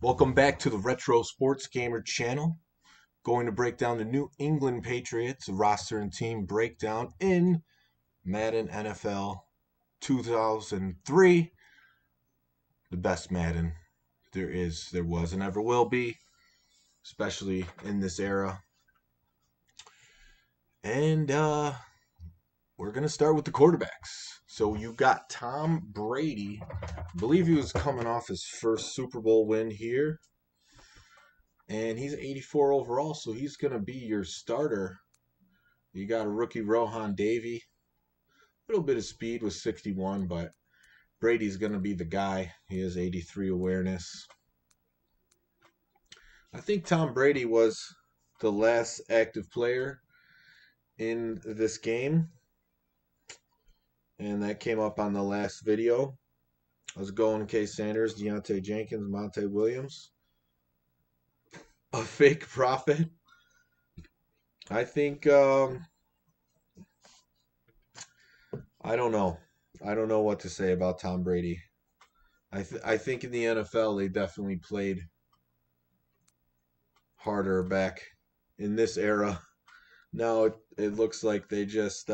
Welcome back to the Retro Sports Gamer channel. Going to break down the New England Patriots roster and team breakdown in Madden NFL 2003. The best Madden there was, and ever will be, especially in this era. And we're going to start with the quarterbacks. So you got Tom Brady. I believe he was coming off his first Super Bowl win here. And he's 84 overall, so he's going to be your starter. You got a rookie, Rohan Davey. A little bit of speed with 61, but Brady's going to be the guy. He has 83 awareness. I think Tom Brady was the last active player in this game. And that came up on the last video. I was going K. Sanders, Deontay Jenkins, Monte Williams. A fake prophet. I think I don't know. I don't know what to say about Tom Brady. I think in the NFL they definitely played harder back in this era. Now it looks like they just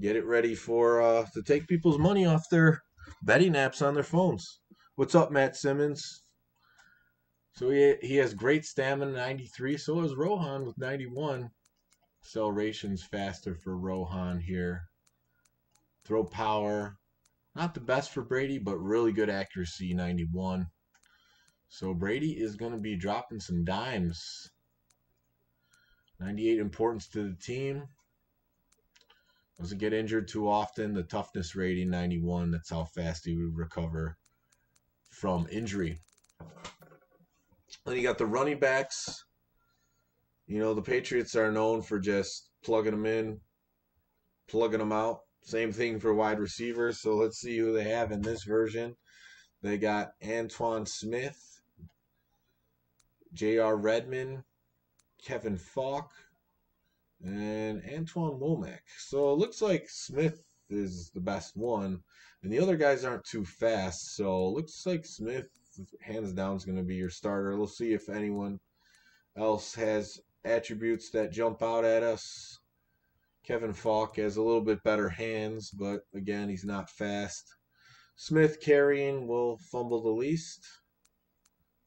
get it ready for to take people's money off their betting apps on their phones. What's up, Matt Simmons? So he has great stamina, 93. So is Rohan with 91. Acceleration's faster for Rohan here. Throw power, not the best for Brady, but really good accuracy, 91. So Brady is going to be dropping some dimes. 98 importance to the team. Doesn't get injured too often. The toughness rating, 91. That's how fast he would recover from injury. Then you got the running backs. You know, the Patriots are known for just plugging them in, plugging them out. Same thing for wide receivers. So let's see who they have in this version. They got Antoine Smith, J.R. Redmond, Kevin Falk, and Antoine Womack. So it looks like Smith is the best one. And the other guys aren't too fast. So it looks like Smith, hands down, is going to be your starter. We'll see if anyone else has attributes that jump out at us. Kevin Falk has a little bit better hands, but again, he's not fast. Smith carrying will fumble the least.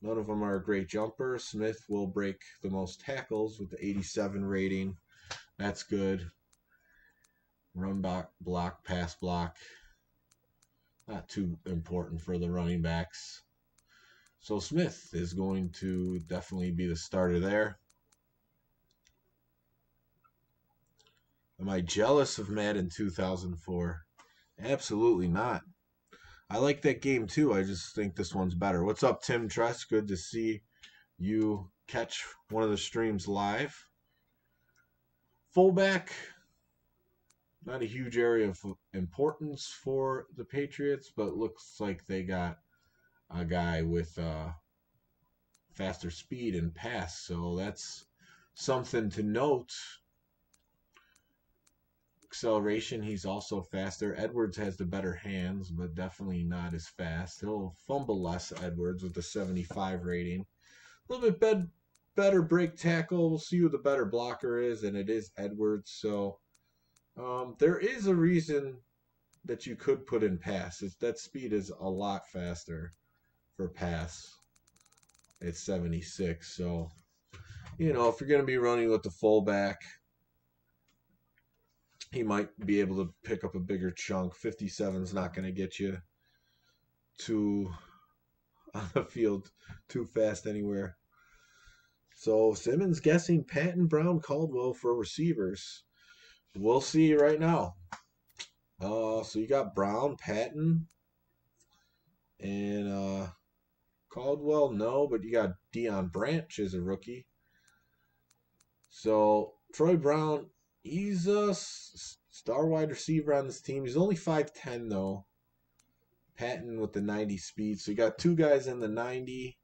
None of them are a great jumper. Smith will break the most tackles with the 87 rating. That's good. Run block, pass block. Not too important for the running backs. So Smith is going to definitely be the starter there. Am I jealous of Madden 2004? Absolutely not. I like that game too. I just think this one's better. What's up, Tim Tress? Good to see you catch one of the streams live. Fullback, not a huge area of importance for the Patriots, but looks like they got a guy with faster speed and pass, so that's something to note. Acceleration, he's also faster. Edwards has the better hands, but definitely not as fast. He'll fumble less, Edwards, with the 75 rating. A little bit better break tackle. We'll see who the better blocker is, and it is Edwards. So there is a reason that you could put in pass. That speed is a lot faster for pass. It's 76. So, you know, if you're going to be running with the fullback, he might be able to pick up a bigger chunk. 57 is not going to get you on the field too fast anywhere. So Simmons guessing Patton, Brown, Caldwell for receivers. We'll see right now. So you got Brown, Patton, and Caldwell, no, but you got Deion Branch as a rookie. So Troy Brown, he's a star wide receiver on this team. He's only 5'10", though. Patton with the 90 speed. So you got two guys in the 90.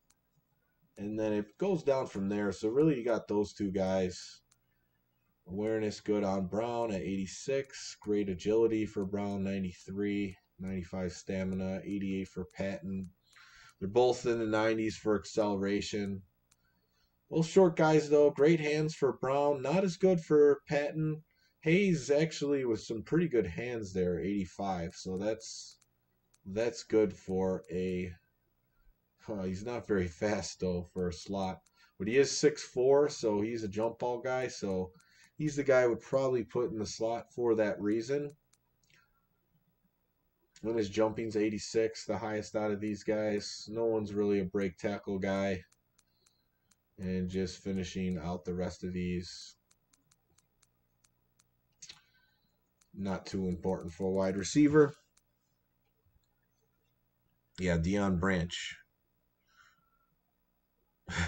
And then it goes down from there. So really you got those two guys. Awareness good on Brown at 86. Great agility for Brown, 93. 95 stamina, 88 for Patton. They're both in the 90s for acceleration. Both short guys, though. Great hands for Brown. Not as good for Patton. Hayes actually with some pretty good hands there, 85. So that's good for a... he's not very fast, though, for a slot. But he is 6'4", so he's a jump ball guy. So he's the guy I would probably put in the slot for that reason. When his jumping's 86, the highest out of these guys. No one's really a break tackle guy. And just finishing out the rest of these. Not too important for a wide receiver. Yeah, Deion Branch.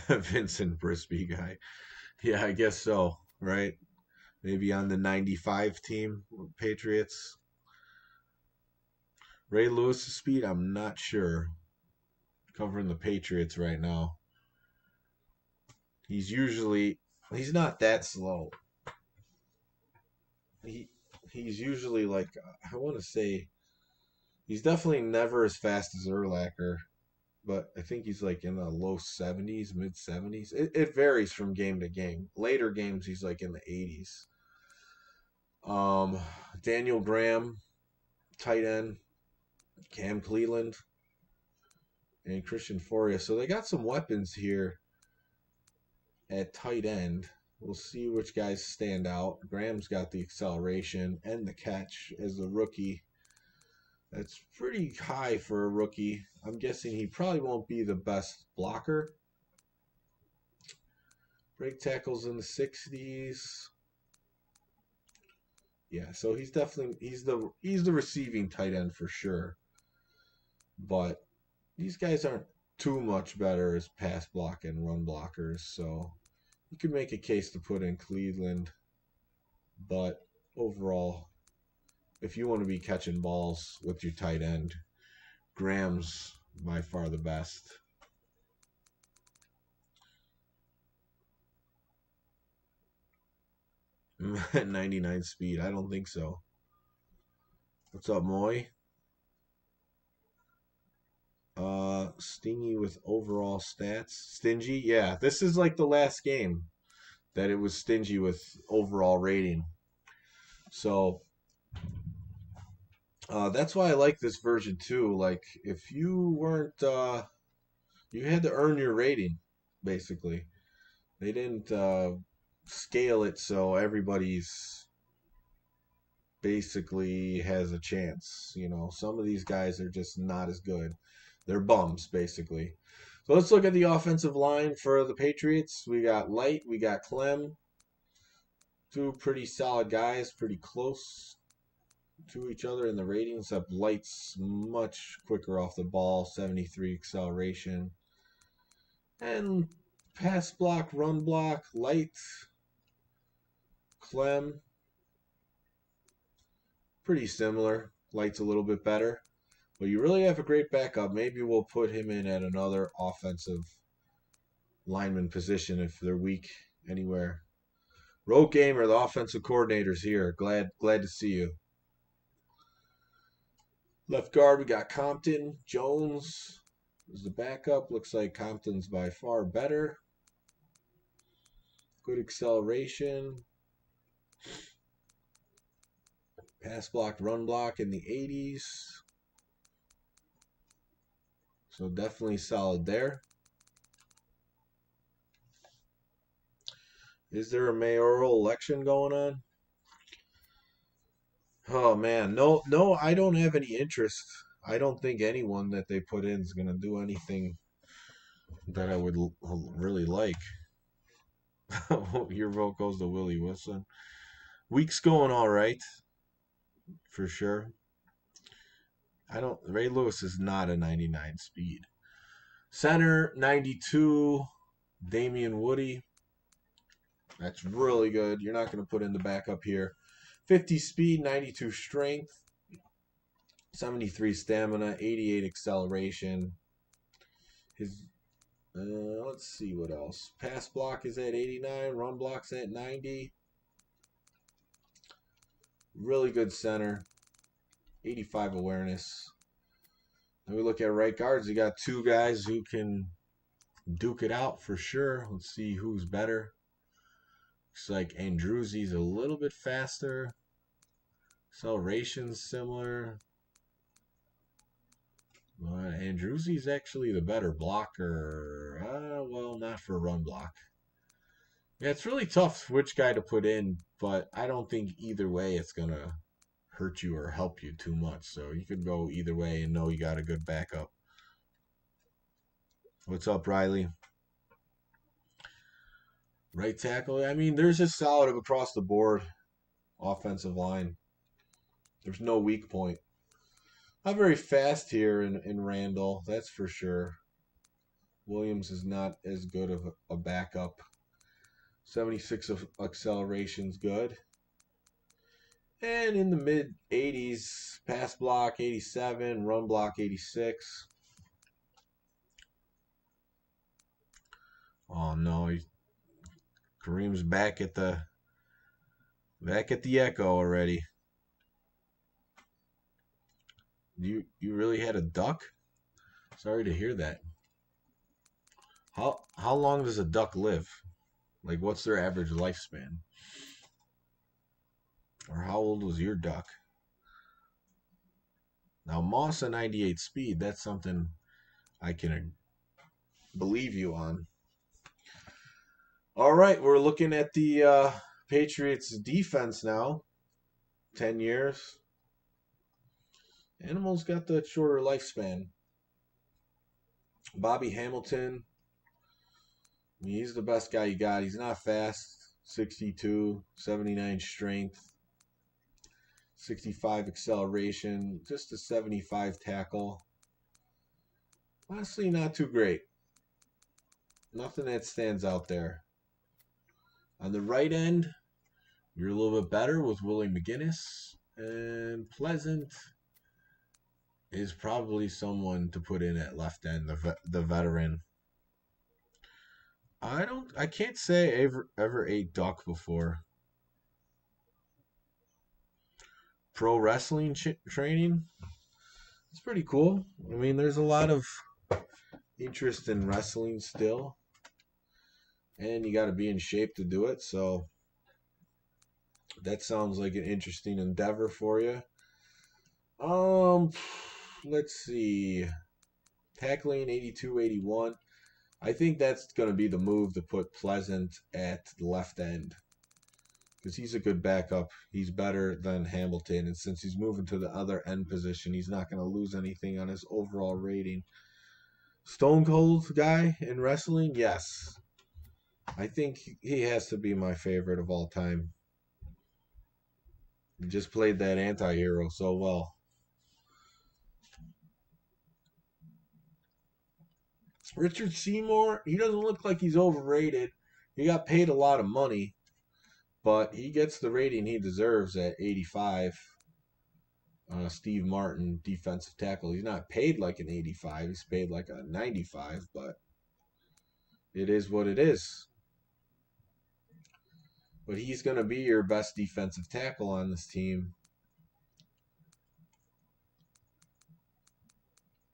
Vincent Brisby guy. Yeah, I guess so, right? Maybe on the 95 team, Patriots. Ray Lewis's speed, I'm not sure. Covering the Patriots right now. He's not that slow. He's usually like, I want to say, he's definitely never as fast as Urlacher, but I think he's like in the low 70s, mid 70s. It varies from game to game. Later games, he's like in the 80s. Daniel Graham, tight end, Cam Cleveland, and Christian Foria. So they got some weapons here at tight end. We'll see which guys stand out. Graham's got the acceleration and the catch as a rookie. That's pretty high for a rookie. I'm guessing he probably won't be the best blocker. Break tackles in the 60s. Yeah, so he's the receiving tight end for sure. But these guys aren't too much better as pass block and run blockers, so you could make a case to put in Cleveland. But overall, if you want to be catching balls with your tight end, Graham's by far the best. At 99 speed, I don't think so. What's up, Moy? Stingy with overall stats. Stingy? Yeah, this is like the last game that it was stingy with overall rating. So that's why I like this version too. Like, if you weren't, you had to earn your rating, basically. They didn't scale it so everybody's basically has a chance. You know, some of these guys are just not as good. They're bums, basically. So let's look at the offensive line for the Patriots. We got Light, we got Clem. Two pretty solid guys, pretty close to each other in the ratings. Up Light's much quicker off the ball, 73 acceleration. And pass block, run block, Light, Clem. Pretty similar. Light's a little bit better. But you really have a great backup. Maybe we'll put him in at another offensive lineman position if they're weak anywhere. Road Gamer, the offensive coordinator's here. Glad to see you. Left guard, we got Compton. Jones is the backup. Looks like Compton's by far better. Good acceleration. Pass block, run block in the 80s. So definitely solid there. Is there a mayoral election going on? Oh man, no, I don't have any interest. I don't think anyone that they put in is going to do anything that I would really like. Your vote goes to Willie Wilson. Week's going all right, for sure. Ray Lewis is not a 99 speed. Center, 92, Damian Woody. That's really good. You're not going to put in the backup here. 50 speed, 92 strength, 73 stamina, 88 acceleration. Let's see what else. Pass block is at 89, run block's at 90. Really good center. 85 awareness. Then we look at right guards. You got two guys who can duke it out for sure. Let's see who's better. Looks like Andrewsi's a little bit faster. Acceleration's similar. But Andrewsi's actually the better blocker. Well, not for run block. Yeah, it's really tough which guy to put in, but I don't think either way it's going to hurt you or help you too much. So you could go either way and know you got a good backup. What's up, Riley? Right tackle. I mean, there's just solid across the board offensive line. There's no weak point. Not very fast here in Randall, that's for sure. Williams is not as good of a backup. 76 of acceleration's good. And in the mid 80s, pass block 87, run block 86. Oh no, Kareem's back at the echo already. You really had a duck? Sorry to hear that. How long does a duck live? Like, what's their average lifespan? Or how old was your duck? Now, Moss at 98 speed, that's something I can believe you on. All right, we're looking at the Patriots defense now. 10 years. Animals got the shorter lifespan. Bobby Hamilton. I mean, he's the best guy you got. He's not fast. 62, 79 strength, 65 acceleration, just a 75 tackle. Honestly, not too great. Nothing that stands out there. On the right end, you're a little bit better with Willie McGinnis. And Pleasant is probably someone to put in at left end, the veteran. I can't say I ever ate duck before. Pro wrestling training. It's pretty cool. I mean, there's a lot of interest in wrestling still. And you got to be in shape to do it. So that sounds like an interesting endeavor for you. Let's see. Tackling 82, 81. I think that's going to be the move to put Pleasant at the left end. Because he's a good backup. He's better than Hamilton. And since he's moving to the other end position, he's not going to lose anything on his overall rating. Stone Cold guy in wrestling? Yes. I think he has to be my favorite of all time. He just played that anti-hero so well. Richard Seymour, he doesn't look like he's overrated. He got paid a lot of money, but he gets the rating he deserves at 85. Steve Martin, defensive tackle. He's not paid like an 85. He's paid like a 95, but it is what it is. But he's going to be your best defensive tackle on this team.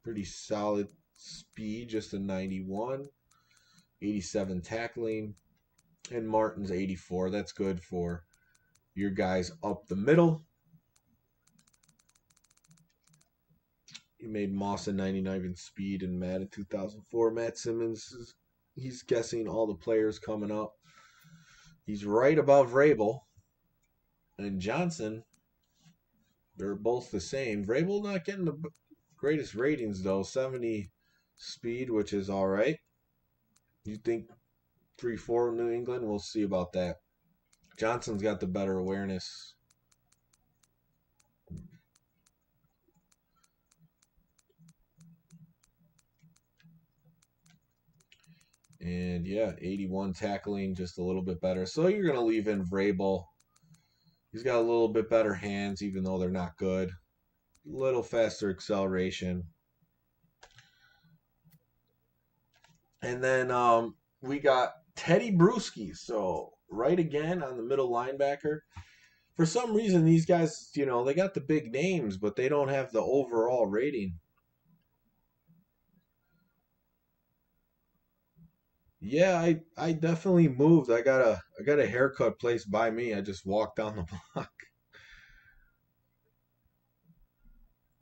Pretty solid speed, just a 91. 87 tackling. And Martin's 84. That's good for your guys up the middle. He made Moss a 99 in speed in Madden 2004. Matt Simmons, he's guessing all the players coming up. He's right above Vrabel. And Johnson, they're both the same. Vrabel not getting the greatest ratings, though. 70 speed, which is all right. You think 3-4 New England? We'll see about that. Johnson's got the better awareness. And yeah, 81 tackling, just a little bit better. So you're going to leave in Vrabel. He's got a little bit better hands, even though they're not good. A little faster acceleration. And then we got Teddy Bruschi. So right again on the middle linebacker. For some reason, these guys, they got the big names, but they don't have the overall rating. Yeah, I definitely moved. I got a haircut place by me. I just walked down the block.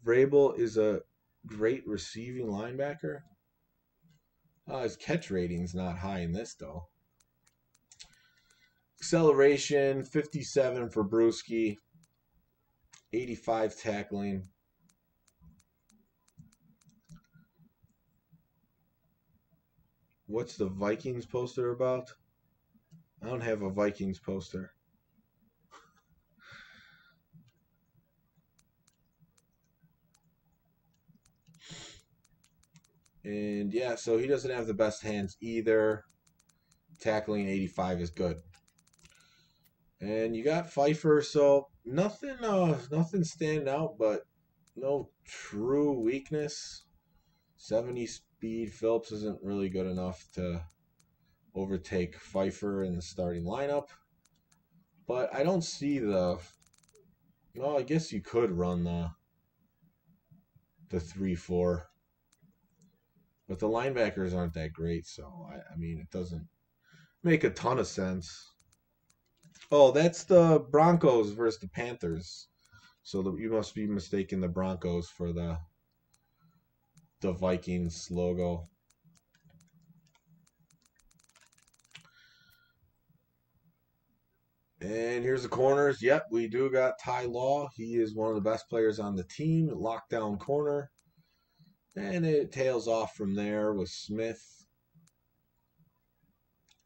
Vrabel is a great receiving linebacker. His catch rating's not high in this though. Acceleration 57 for Brewski, 85 tackling. What's the Vikings poster about? I don't have a Vikings poster. And yeah, so he doesn't have the best hands either. Tackling 85 is good. And you got Pfeiffer, so nothing standing out, but no true weakness. 70 speed. Phillips isn't really good enough to overtake Pfeiffer in the starting lineup. But I don't see well, I guess you could run the 3-4. But the linebackers aren't that great, so I mean it doesn't make a ton of sense. Oh, that's the Broncos versus the Panthers. So you must be mistaking the Broncos for the Vikings logo. And here's the corners. Yep, we do got Ty Law. He is one of the best players on the team. Lockdown corner. And it tails off from there with Smith,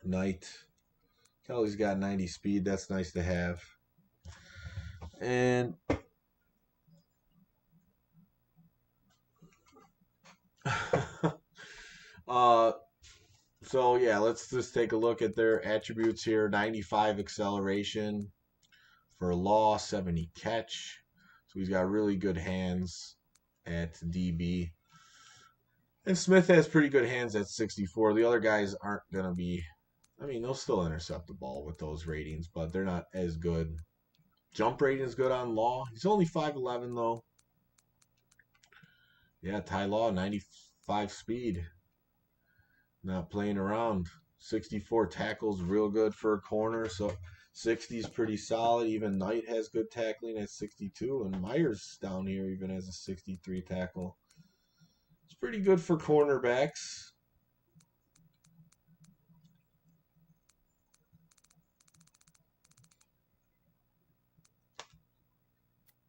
Knight. Kelly's got 90 speed. That's nice to have. And uh, so yeah, let's just take a look at their attributes here. 95 acceleration for Law, 70 catch. So he's got really good hands at DB. And Smith has pretty good hands at 64. The other guys aren't going to be, I mean, they'll still intercept the ball with those ratings, but they're not as good. Jump rating is good on Law. He's only 5'11", though. Yeah, Ty Law, 95 speed. Not playing around. 64 tackles, real good for a corner. So 60 is pretty solid. Even Knight has good tackling at 62. And Myers down here even has a 63 tackle. It's pretty good for cornerbacks.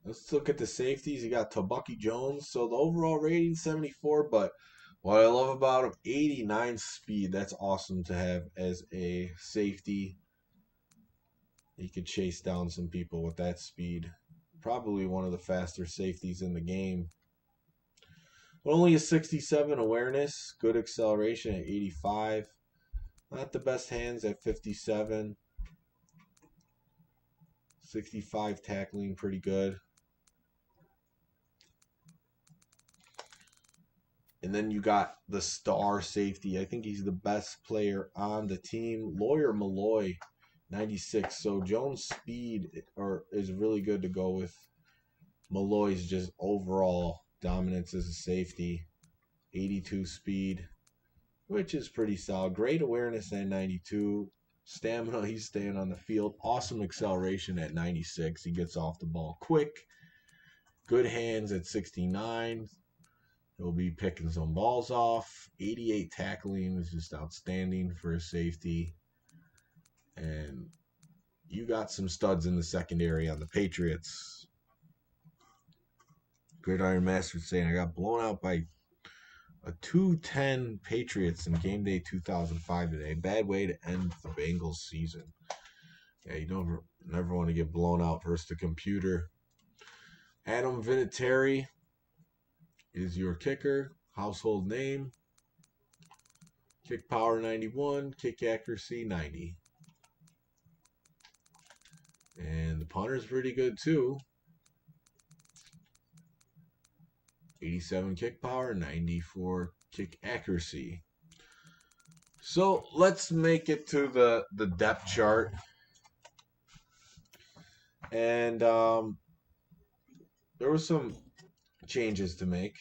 Let's look at the safeties. You got Tabucky Jones. So the overall rating 74, but what I love about him, 89 speed. That's awesome to have as a safety. He could chase down some people with that speed. Probably one of the faster safeties in the game. But only a 67 awareness. Good acceleration at 85. Not the best hands at 57. 65 tackling, pretty good. And then you got the star safety. I think he's the best player on the team. Lawyer Malloy, 96. So Jones' speed is really good to go with Malloy's just overall dominance as a safety. 82 speed, which is pretty solid. Great awareness at 92. Stamina, he's staying on the field. Awesome acceleration at 96. He gets off the ball quick. Good hands at 69. He'll be picking some balls off. 88 tackling is just outstanding for a safety. And you got some studs in the secondary on the Patriots. Gridiron Master saying I got blown out by a 2-10 Patriots in game day 2005 today. Bad way to end the Bengals season. Yeah, you never want to get blown out versus the computer. Adam Vinatieri is your kicker. Household name. Kick power 91. Kick accuracy 90. And the punter's pretty good too. 87 kick power, 94 kick accuracy. So let's make it to the depth chart. And there were some changes to make.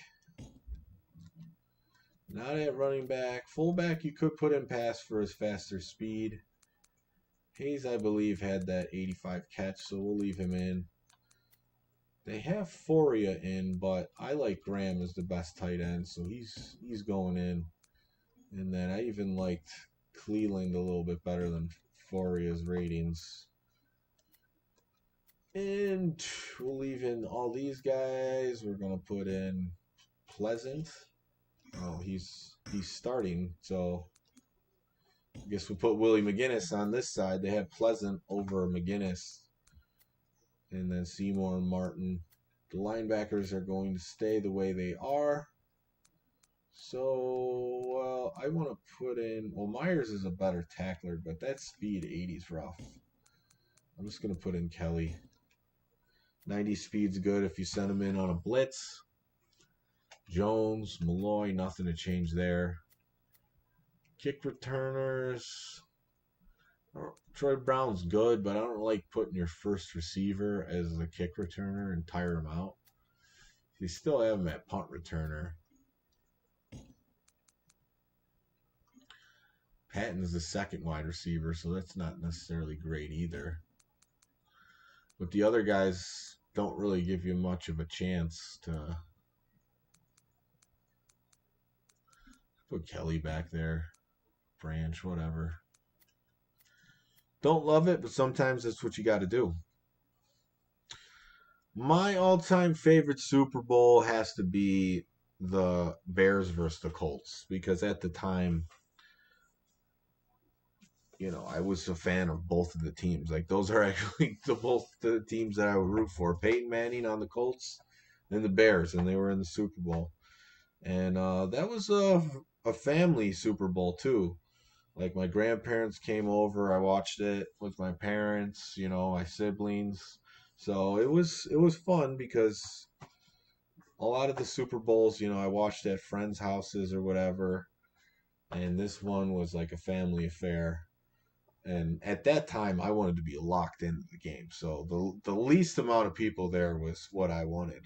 Not at running back. Fullback, you could put in pass for his faster speed. Hayes, I believe, had that 85 catch, so we'll leave him in. They have Foria in, but I like Graham as the best tight end, so he's going in. And then I even liked Cleveland a little bit better than Foria's ratings. And we'll leave in all these guys. We're gonna put in Pleasant. Oh, he's starting, so I guess we'll put Willie McGinnis on this side. They have Pleasant over McGinnis. And then Seymour and Martin. The linebackers are going to stay the way they are. So, I want to put in... Well, Myers is a better tackler, but that speed 80 is rough. I'm just going to put in Kelly. 90 speed's good if you send him in on a blitz. Jones, Malloy, nothing to change there. Kick returners... Troy Brown's good, but I don't like putting your first receiver as a kick returner and tire him out. You still have him at punt returner. Patton's the second wide receiver, so that's not necessarily great either. But the other guys don't really give you much of a chance to put Kelly back there. Branch, whatever. Don't love it, but sometimes that's what you got to do. My all-time favorite Super Bowl has to be the Bears versus the Colts, because at the time, I was a fan of both of the teams. Like, those are actually both the teams that I would root for. Peyton Manning on the Colts and the Bears, and they were in the Super Bowl. And that was a family Super Bowl, too. Like, my grandparents came over. I watched it with my parents, my siblings. So it was fun because a lot of the Super Bowls, I watched at friends' houses or whatever. And this one was like a family affair. And at that time, I wanted to be locked into the game. So the least amount of people there was what I wanted.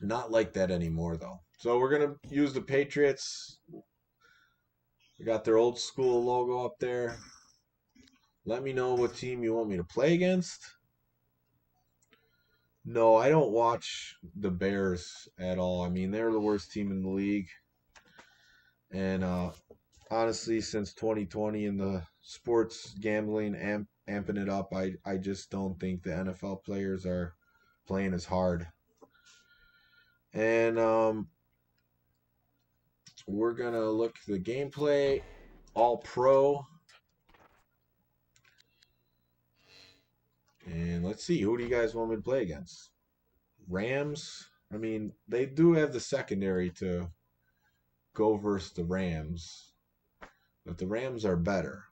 Not like that anymore, though. So we're going to use the Patriots. We got their old school logo up there. Let me know what team you want me to play against. No, I don't watch the Bears at all. I mean, they're the worst team in the league. And honestly, since 2020 and the sports gambling amping it up, I just don't think the NFL players are playing as hard. And we're going to look at the gameplay. All Pro. And let's see, who do you guys want me to play against? Rams? I mean, they do have the secondary to go versus the Rams. But the Rams are better.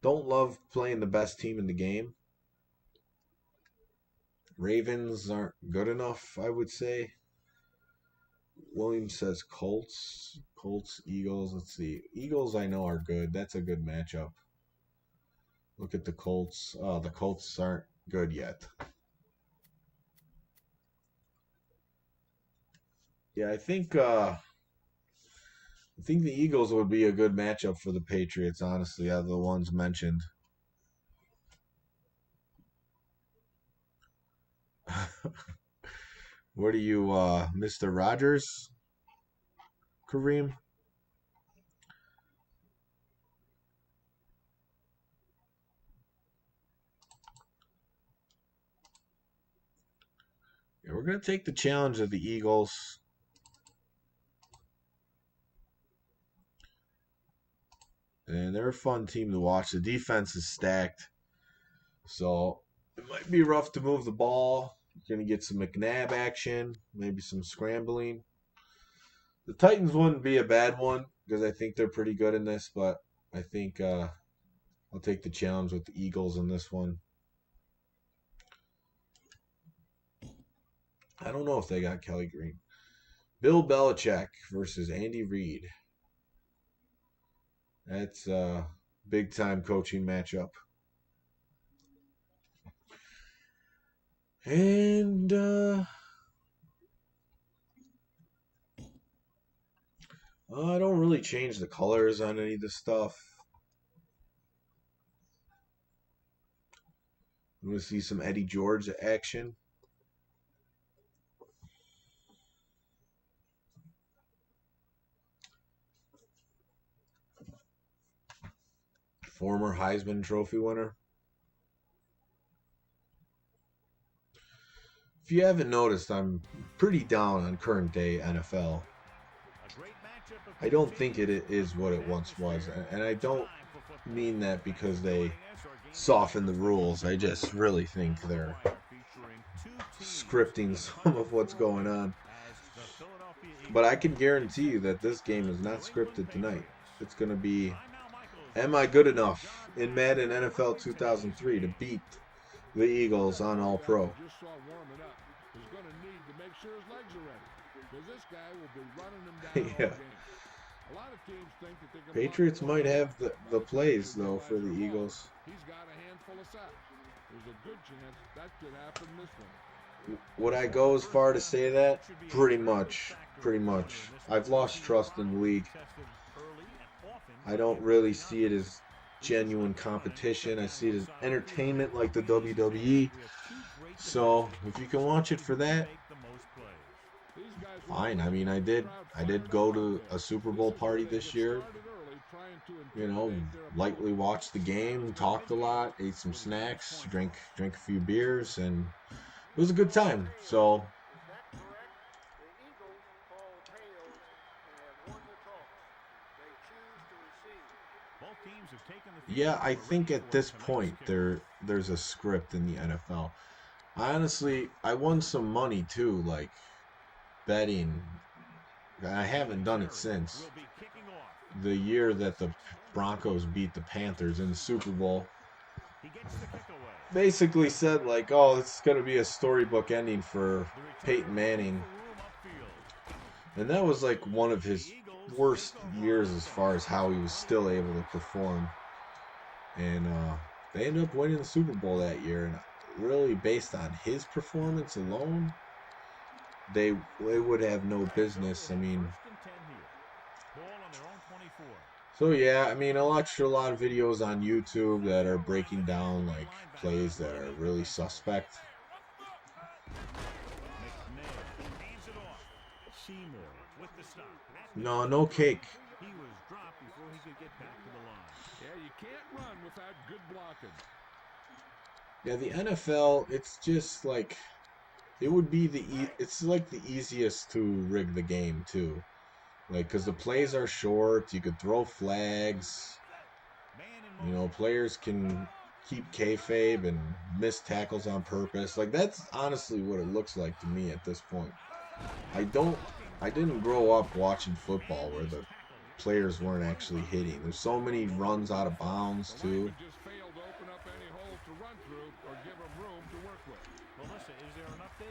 Don't love playing the best team in the game. Ravens aren't good enough, I would say. Williams says Colts. Colts, Eagles. Let's see. Eagles I know are good. That's a good matchup. Look at the Colts. Oh, the Colts aren't good yet. Yeah, I think the Eagles would be a good matchup for the Patriots, honestly, out of the ones mentioned. What are you, Mr. Rogers? Kareem? Yeah, we're going to take the challenge of the Eagles. And they're a fun team to watch. The defense is stacked. So it might be rough to move the ball. You're going to get some McNabb action, maybe some scrambling. The Titans wouldn't be a bad one because I think they're pretty good in this, but I think I'll take the challenge with the Eagles in this one. I don't know if they got Kelly Green. Bill Belichick versus Andy Reid. That's a big-time coaching matchup. And I don't really change the colors on any of this stuff. I'm going to see some Eddie George action. Former Heisman Trophy winner. If you haven't noticed, I'm pretty down on current day NFL. I don't think it is what it once was. And I don't mean that because they soften the rules. I just really think they're scripting some of what's going on. But I can guarantee you that this game is not scripted tonight. It's going to be, am I good enough in Madden NFL 2003 to beat the Eagles on All-Pro? Yeah. Patriots might have the plays, though, for the Eagles. Would I go as far to say that? Pretty much. Pretty much. I've lost trust in the league. I don't really see it as genuine competition. I see it as entertainment like the WWE. So, if you can watch it for that, fine. I mean, I did go to a Super Bowl party this year. You know, lightly watched the game, talked a lot, ate some snacks, drank a few beers, and it was a good time. So, yeah, I think at this point there's a script in the NFL. Honestly, I won some money too, like betting. I haven't done it since the year that the Broncos beat the Panthers in the Super Bowl. Basically said like, oh, it's going to be a storybook ending for Peyton Manning. And that was like one of his worst years as far as how he was still able to perform. And they ended up winning the Super Bowl that year. And really based on his performance alone, they would have no business. I mean, so yeah, I mean, I watched a lot of videos on YouTube that are breaking down like plays that are really suspect. No cake. He was dropped before he could get back to the line. Yeah, you can't run without good blocking. Yeah, the NFL, it's just like it would be it's like the easiest to rig the game too. Like, because the plays are short, you could throw flags. You know, players can keep kayfabe and miss tackles on purpose. Like, that's honestly what it looks like to me at this point. I didn't grow up watching football where the players weren't actually hitting. There's so many runs out of bounds, too.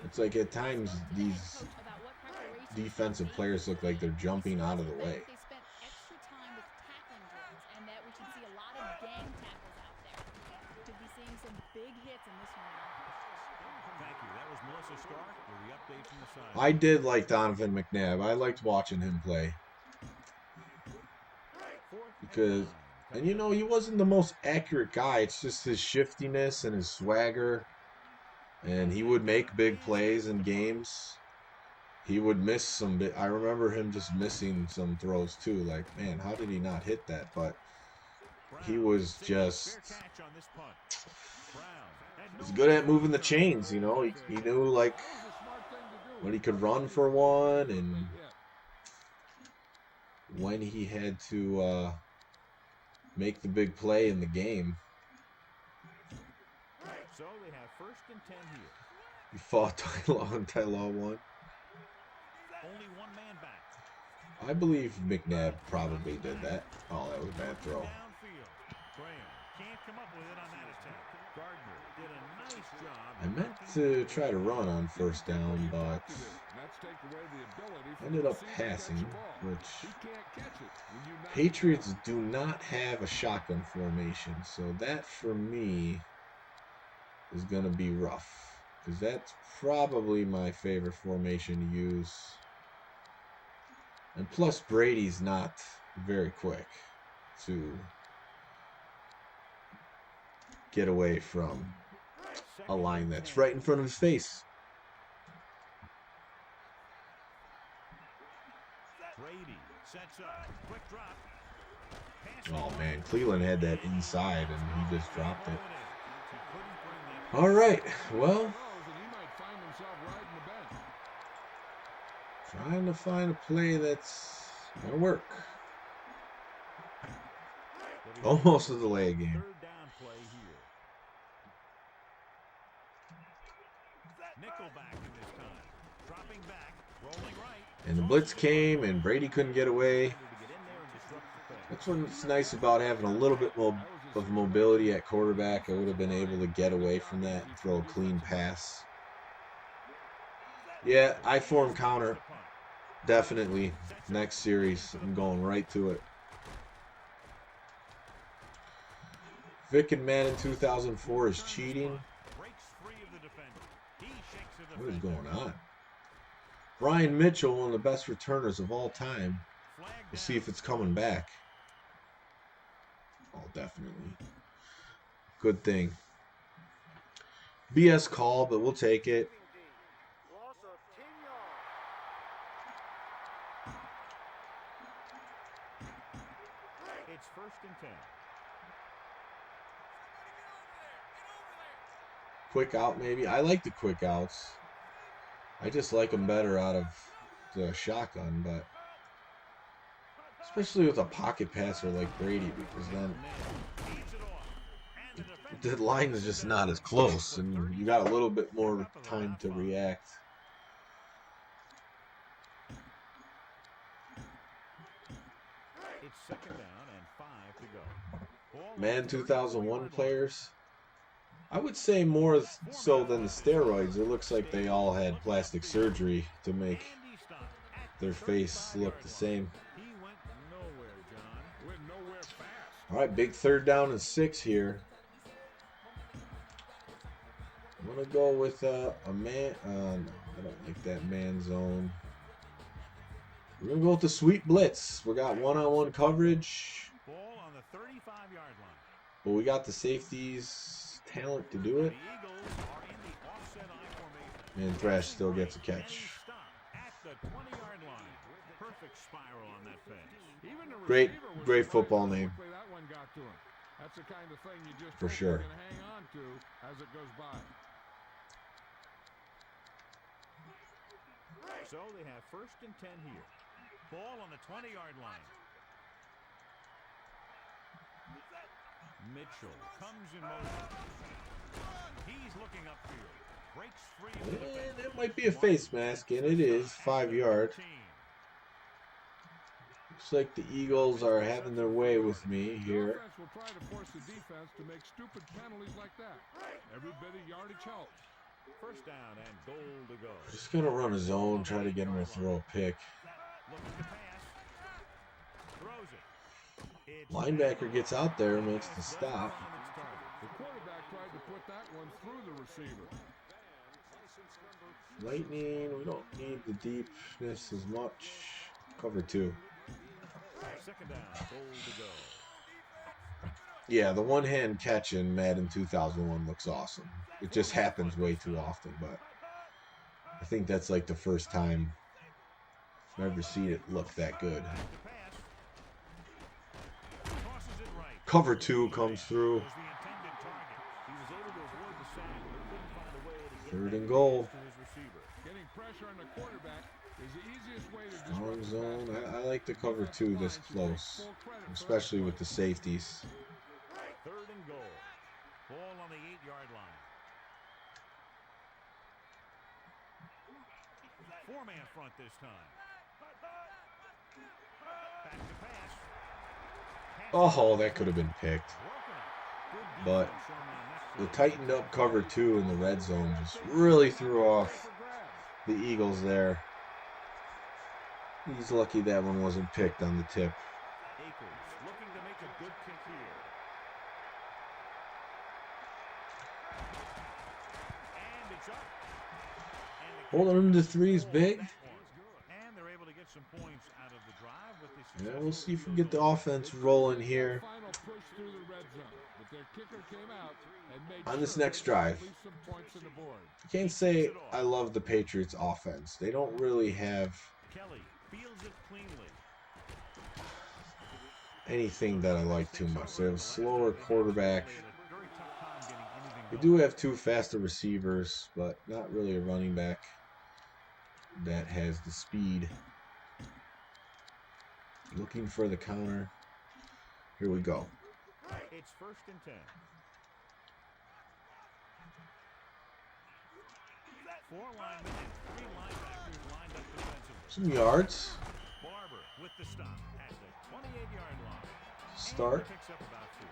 It's like at times these defensive players look like they're jumping out of the way. I did like Donovan McNabb. I liked watching him play. Because, and you know, he wasn't the most accurate guy. It's just his shiftiness and his swagger. And he would make big plays in games. He would miss some bit. I remember him just missing some throws too. Like, man, how did he not hit that? But he was just, he's good at moving the chains, you know. He knew like when he could run for one and when he had to make the big play in the game. So they have 1st and 10 here. He fought Tylaw and Tylaw won. Only one man back. I believe McNabb probably did that. Oh, that was a bad throw. I meant to try to run on 1st down, but ended up passing, which Patriots do not have a shotgun formation, so that for me is going to be rough, because that's probably my favorite formation to use. And plus, Brady's not very quick to get away from a line that's right in front of his face. Oh man, Cleveland had that inside and he just dropped it. All right, well, trying to find a play that's gonna work. Almost a delay game. And the blitz came, and Brady couldn't get away. That's what's nice about having a little bit more of mobility at quarterback. I would have been able to get away from that and throw a clean pass. Yeah, I form counter. Definitely. Next series, I'm going right to it. Vic and Madden 2004 is cheating. What is going on? Brian Mitchell, one of the best returners of all time. We'll see if it's coming back. Oh, definitely. Good thing. BS call, but we'll take it. It's 1st and 10. Quick out, maybe. I like the quick outs. I just like them better out of the shotgun, but especially with a pocket passer like Brady, because then the line is just not as close, and you got a little bit more time to react. It's 2nd down and 5 to go. Man, 2001 players, I would say more so than the steroids. It looks like they all had plastic surgery to make their face look the same. All right, big 3rd down and 6 here. I'm going to go with a man. No, I don't like that man zone. We're going to go with the sweep blitz. We got one-on-one coverage. Ball on the 35-yard line. But we got the safeties talent to do it. And Thrash still gets a catch. Great football name. For sure. So they have 1st and 10 here. Ball on the 20-yard line. Mitchell comes in motion. He's looking upfield. Breaks free. And it might be a face mask, and it is 5 yards. Looks like the Eagles are having their way with me here. Will try to force the defense to make stupid penalties like that. Every bit of yardage helps. 1st down and goal to go. Just gonna run a zone, try to get him to throw a pick. Linebacker gets out there, makes the stop. The quarterback tried to put that one through the receiver. Lightning, we don't need the deepness as much. Cover 2. 2nd down, goal to go. Yeah, the one-hand catch in Madden 2001 looks awesome. It just happens way too often, but I think that's like the first time I've ever seen it look that good. Cover 2 comes through. 3rd and goal. Getting pressure on the quarterback is the easiest way to Strong zone. I like the cover 2 this close, especially with the safeties. 3rd and goal. Ball on the 8-yard line. 4-man front this time. Back to pass. Oh, that could have been picked. But the tightened up cover 2 in the red zone just really threw off the Eagles there. He's lucky that one wasn't picked on the tip. Looking to make a good kick here. And it's up. Holding him to 3 is big. And they're able to get some points out of the Yeah, we'll see if we get the offense rolling here Final push through the red zone, but their kicker came out and made on this sure next to get drive. at least some points on the board. I can't say I love the Patriots offense. They don't really have Kelly fields it cleanly. anything that I like too much. They have a slower quarterback. Very tough time getting anything They going. do have two faster receivers, but not really a running back that has the speed. Looking for the counter. Here we go. It's 1st and 10. 4 linemen and 3 linebackers lined up defensively. Some yards. Barber with the stop at the 28-yard line. Start. And picks up about 4.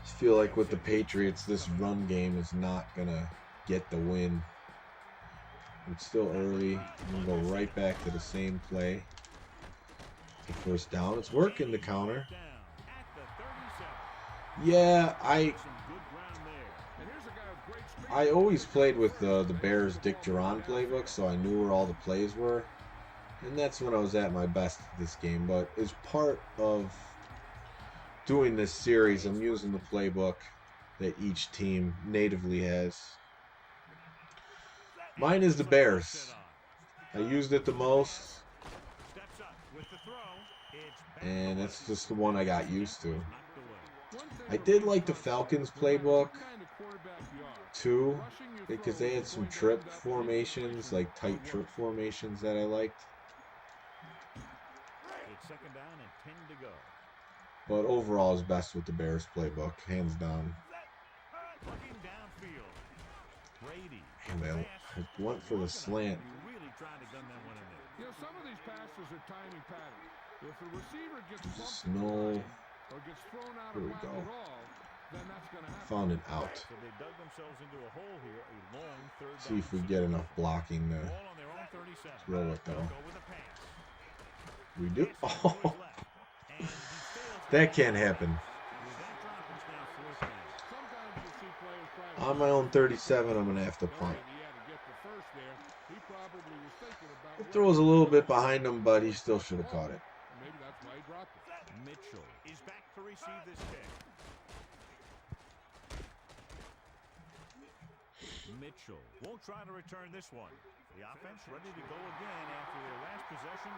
I feel like with the Patriots, this run game is not going to get the win. It's still early. I'm going to go right back to the same play. The first down. It's working, the counter. Down at the 37. Yeah, Some good ground there. And here's a guy with great speed. I always played with the Bears Dick Duran playbook, so I knew where all the plays were. And that's when I was at my best this game. But as part of doing this series, I'm using the playbook that each team natively has. Mine is the Bears. I used it the most, Steps up with the throw. It's and that's just the one I got used to. knocked away. I did like the Falcons playbook Kind of quarterback you are. too, Rushing your because throw they had is some going to trip end up formations, like tight trip formations that I liked. It's 2nd down and 10 to go. But overall, is best with the Bears playbook, hands down. Looking downfield. Brady. And I went for the slant. Really trying to gun that one in there. You know, some of these passes are timing patterns. If the receiver gets bumped Snow. or gets thrown out Here of we bounds go. at all, then that's going to happen. Found it out. So they dug themselves into a hole here. A long 3rd down. See if we get enough blocking to Ball on their own 37. throw it though. Go with a pass. We do. Pass Oh, to his left. And he fails to that catch can't it. happen. With that drop, it's now 4th down. Sometimes you see players try to On my own 37, I'm going to have to punt. knowing he had to get the first there. He probably was thinking about The throw was a little bit behind him, but he still should have caught it. maybe that's why he dropped it. Mitchell is back to receive this kick. Mitchell won't try to return this one. The offense ready to go again after their last possession.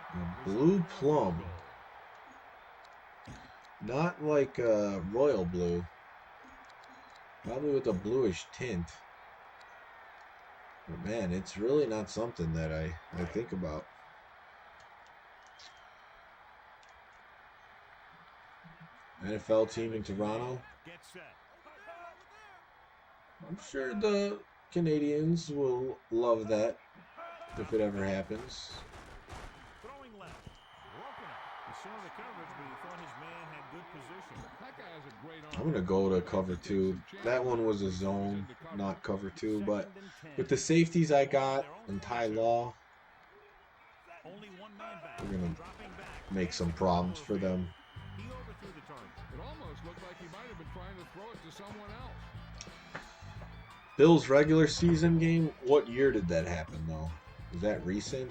Blue plum. Not like royal blue. Probably with a bluish tint. But man, it's really not something that I think about. NFL team in Toronto. Get set. I'm sure the Canadians will love that if it ever happens. Throwing left. Broken up. He saw the coverage, but he thought his man had good position. That guy has a great arm. I'm going to go to cover 2. That one was a zone, not cover 2. But with the safeties I got and Ty Law, Only one man back. we're going to Dropping back. make some problems for them. He overthrew the target. It almost looked like he might have been trying to throw it to someone else. Bills regular season game, what year did that happen though? Was that recent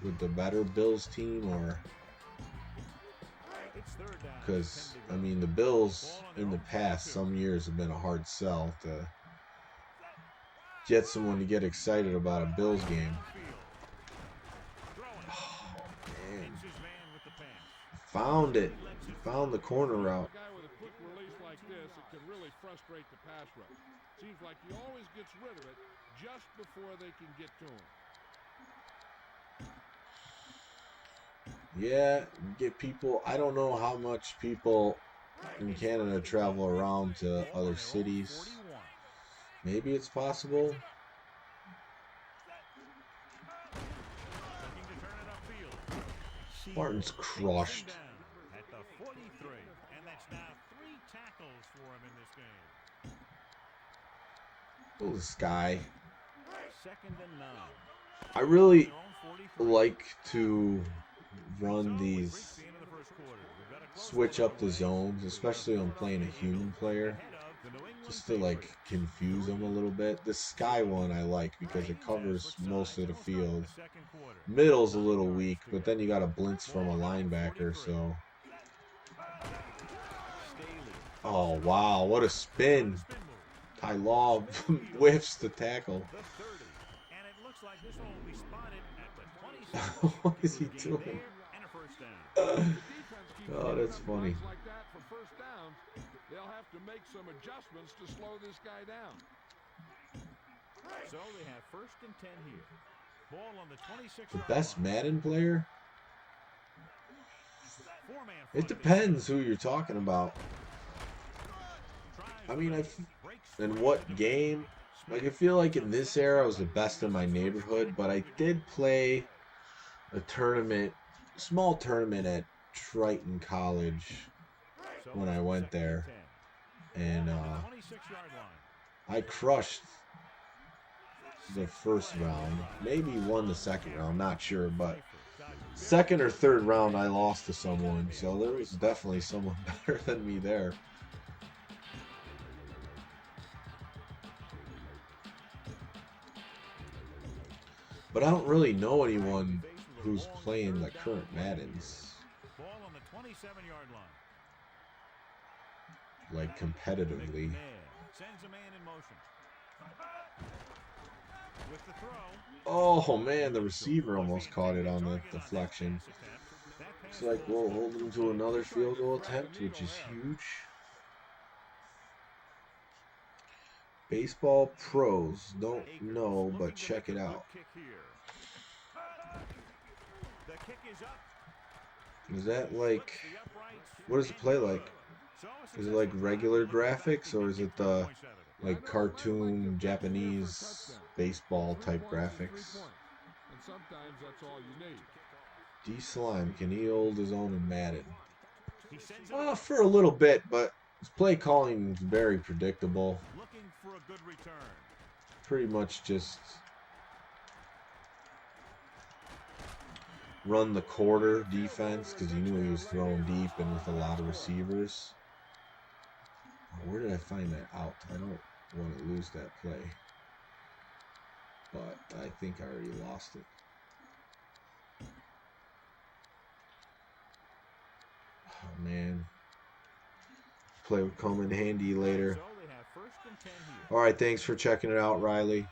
with the better Bills team, or It's 3rd down. because I mean the Bills in the past some years have been a hard sell to get someone to get excited about a Bills game. Oh man, Hits his man with the pass. found it, found the corner route. A guy with a quick release like this, it can really frustrate the pass rush. Seems like he always gets rid of it just before they can get to him. Yeah, get people. I don't know how much people in Canada travel around to other cities. Maybe it's possible. Looking to turn it upfield. Martin's crushed. Down at the 43, and that's now 3 tackles for him in this game. Oh, this guy. 2nd and 9. I really Their own 43. like to run So, we've these, reached the end of the first quarter. We've got a close switch one up the underway. zones, especially when I'm playing a human player. Ahead of the New England just to like confuse them a little bit. The sky one I like because it covers most of the field. Middle's a little weak, but then you got a blitz from a linebacker, so. Oh, wow, what a spin. Ty Law whiffs the tackle. What is he doing? Oh, that's funny. They'll have to make some adjustments to slow this guy down. So they have 1st and 10 here. Ball on the 26. The best Madden player? It depends who you're talking about. I mean, in what game? Like, I feel like in this era I was the best in my neighborhood, but I did play a tournament, small tournament at Triton College when I went there, and I crushed the first round, maybe won the second round, not sure, but second or third round I lost to someone, so there was definitely someone better than me there. But I don't really know anyone who's playing the current Maddens. Ball on the 27-yard line. Like competitively. Sends a man in motion. With the throw. Oh man, the receiver almost caught it on the deflection. Looks like we'll hold them to another field goal attempt, which is huge. Baseball pros don't know, but check it out. Is that like, what does it play like? Is it like regular graphics, or is it the like cartoon Japanese baseball type graphics? And sometimes that's all you need. D Slime, can he hold his own in Madden? For a little bit, but his play calling is very predictable. Looking for a good return. Pretty much just run the quarter defense because he knew he was throwing deep and with a lot of receivers. Where did I find that out? I don't want to lose that play, but I think I already lost it. Oh man, play would come in handy later. All right, thanks for checking it out, Riley.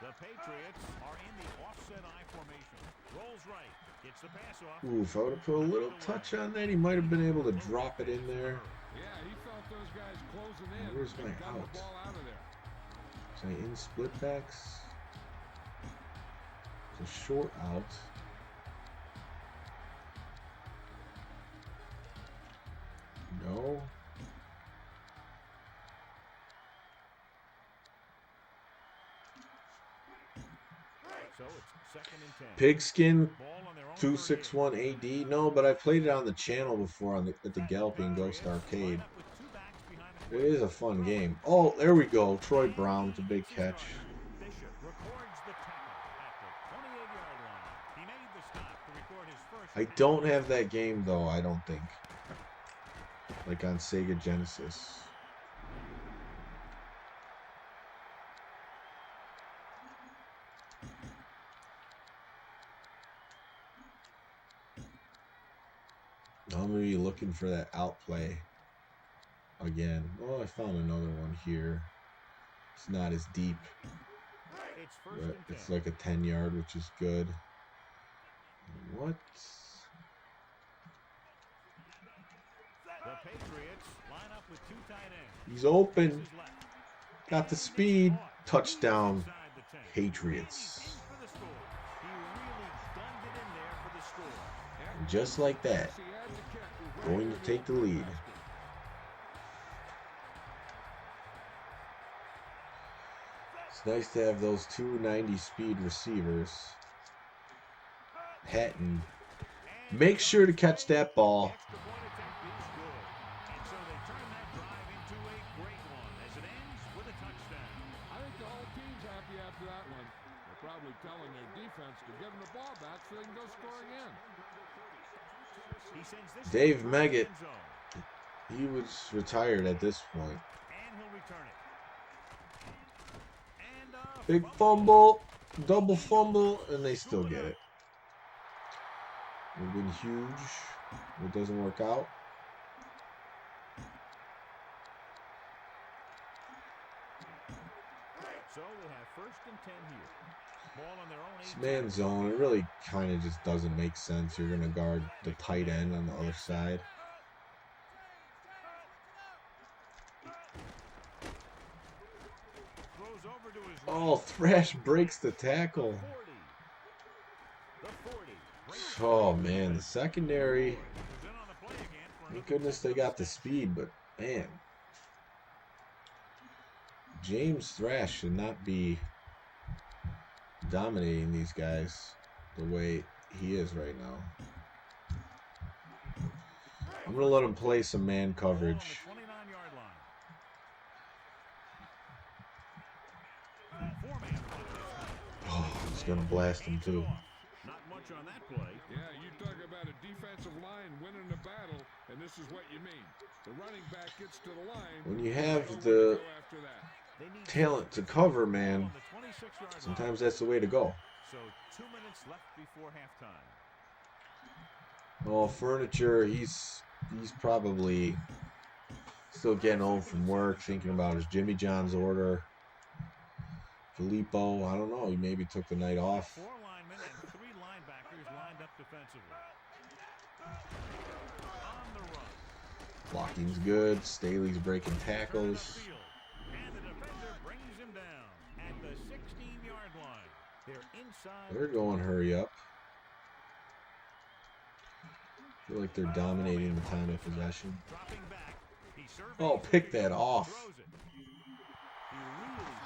The Patriots are in the offset I formation. Rolls right, gets the pass off. Ooh, if I would have put a little touch on that, he might have been able to drop it in there. Yeah, he felt those guys closing in. Where's my Got out? the ball out of there. Is I in split backs? It's a short out. No. So it's 2nd and 10. Pigskin Ball on their own 261 AD. No, but I played it on the channel before at the Galloping Ghost Arcade. It is a fun game. Oh, there we go. Troy Brown with a big catch. Bishop records the tackle at the 28-yard line. He made the stop to record his first. I don't have that game though, I don't think. Like on Sega Genesis. I'm gonna be looking for that outplay again. Oh, I found another one here. It's not as deep, It's but 1st and 10. it's like a 10-yard, which is good. What? The Patriots line up with 2 tight ends. He's open. Got the speed. Touchdown, Patriots. And just like that, going to take the lead. It's nice to have those 290 speed receivers. Patton, make sure to catch that ball. I think the whole team's happy after that one. They're probably telling their defense to give them the ball back so they can go scoring in. Dave Meggett, he was retired at this point. he'll return it. And Big fumble, double fumble, and they still get it. Would have been huge. It doesn't work out. So they have 1st and 10 here. Ball on their own. This man zone, it really kind of just doesn't make sense. You're going to guard the tight end on the other side. Oh, Thrash breaks the tackle. Oh, man, the secondary. Thank goodness they got the speed, but, man. James Thrash should not be dominating these guys the way he is right now. I'm going to let him play some man coverage. Oh, he's going to blast him too. Not much on that play. Yeah, you talk about a defensive line winning a battle, and this is what you mean. The running back gets to the line. When you have the talent to cover, man, sometimes that's the way to go. So 2 minutes left before halftime. Oh, Furniture, he's probably still getting home from work, thinking about his Jimmy John's order. Filippo, I don't know, he maybe took the night off. 4 linemen and 3 linebackers lined up defensively. On the run. Blocking's good. Staley's breaking tackles. And the defender brings him down at the 16-yard line. They're inside. They're going hurry up. I feel like they're dominating the time of possession. Oh, pick that off.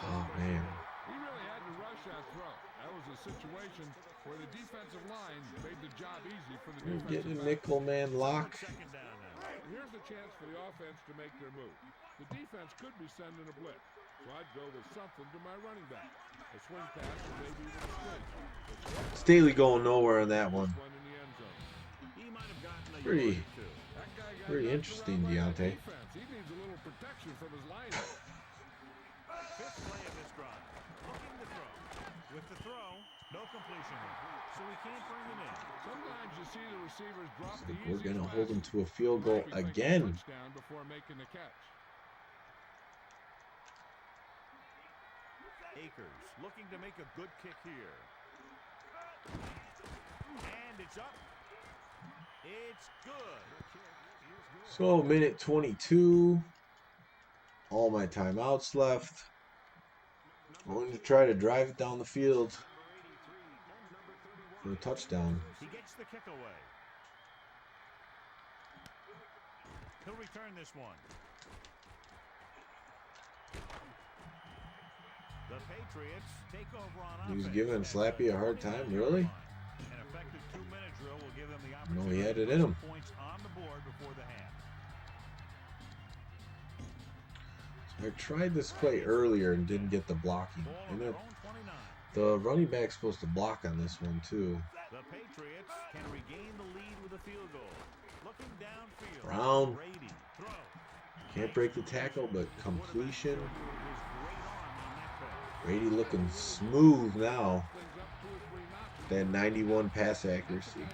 Oh, man. He really had to rush that throw. That was a situation where the defensive line made the job easy for the defensive Getting a nickel man lock. Here's the chance for the offense to make their move. The defense could be sending a blitz, so I'd go with something to my running back. A swing pass or maybe even a swing. Staley going nowhere in that one. Pretty interesting, Deontay. He needs a little protection from his line. Fifth play of this drive. Looking to throw. With the throw, no completion. So he can't bring him in. Sometimes you see the receivers drop the We're going to hold him to a field goal again. Before making the catch. Akers looking to make a good kick here. And it's up. It's good. So, minute 22. All my timeouts left. I'm going to try to drive it down the field for a touchdown. He gets the kick away. He'll return this one. The Patriots take over on offense. He was giving Slappy a hard time, really? An effective 2-minute drill will give them the opportunity No, he had it in him. Points on the board before the half. I tried this play earlier and didn't get the blocking. And the running back's supposed to block on this one too. The Patriots can regain the lead with a field goal. Looking downfield. Brown. Brady. Throw. Can't break the tackle, but completion. Brady looking smooth now. That 91 pass accuracy.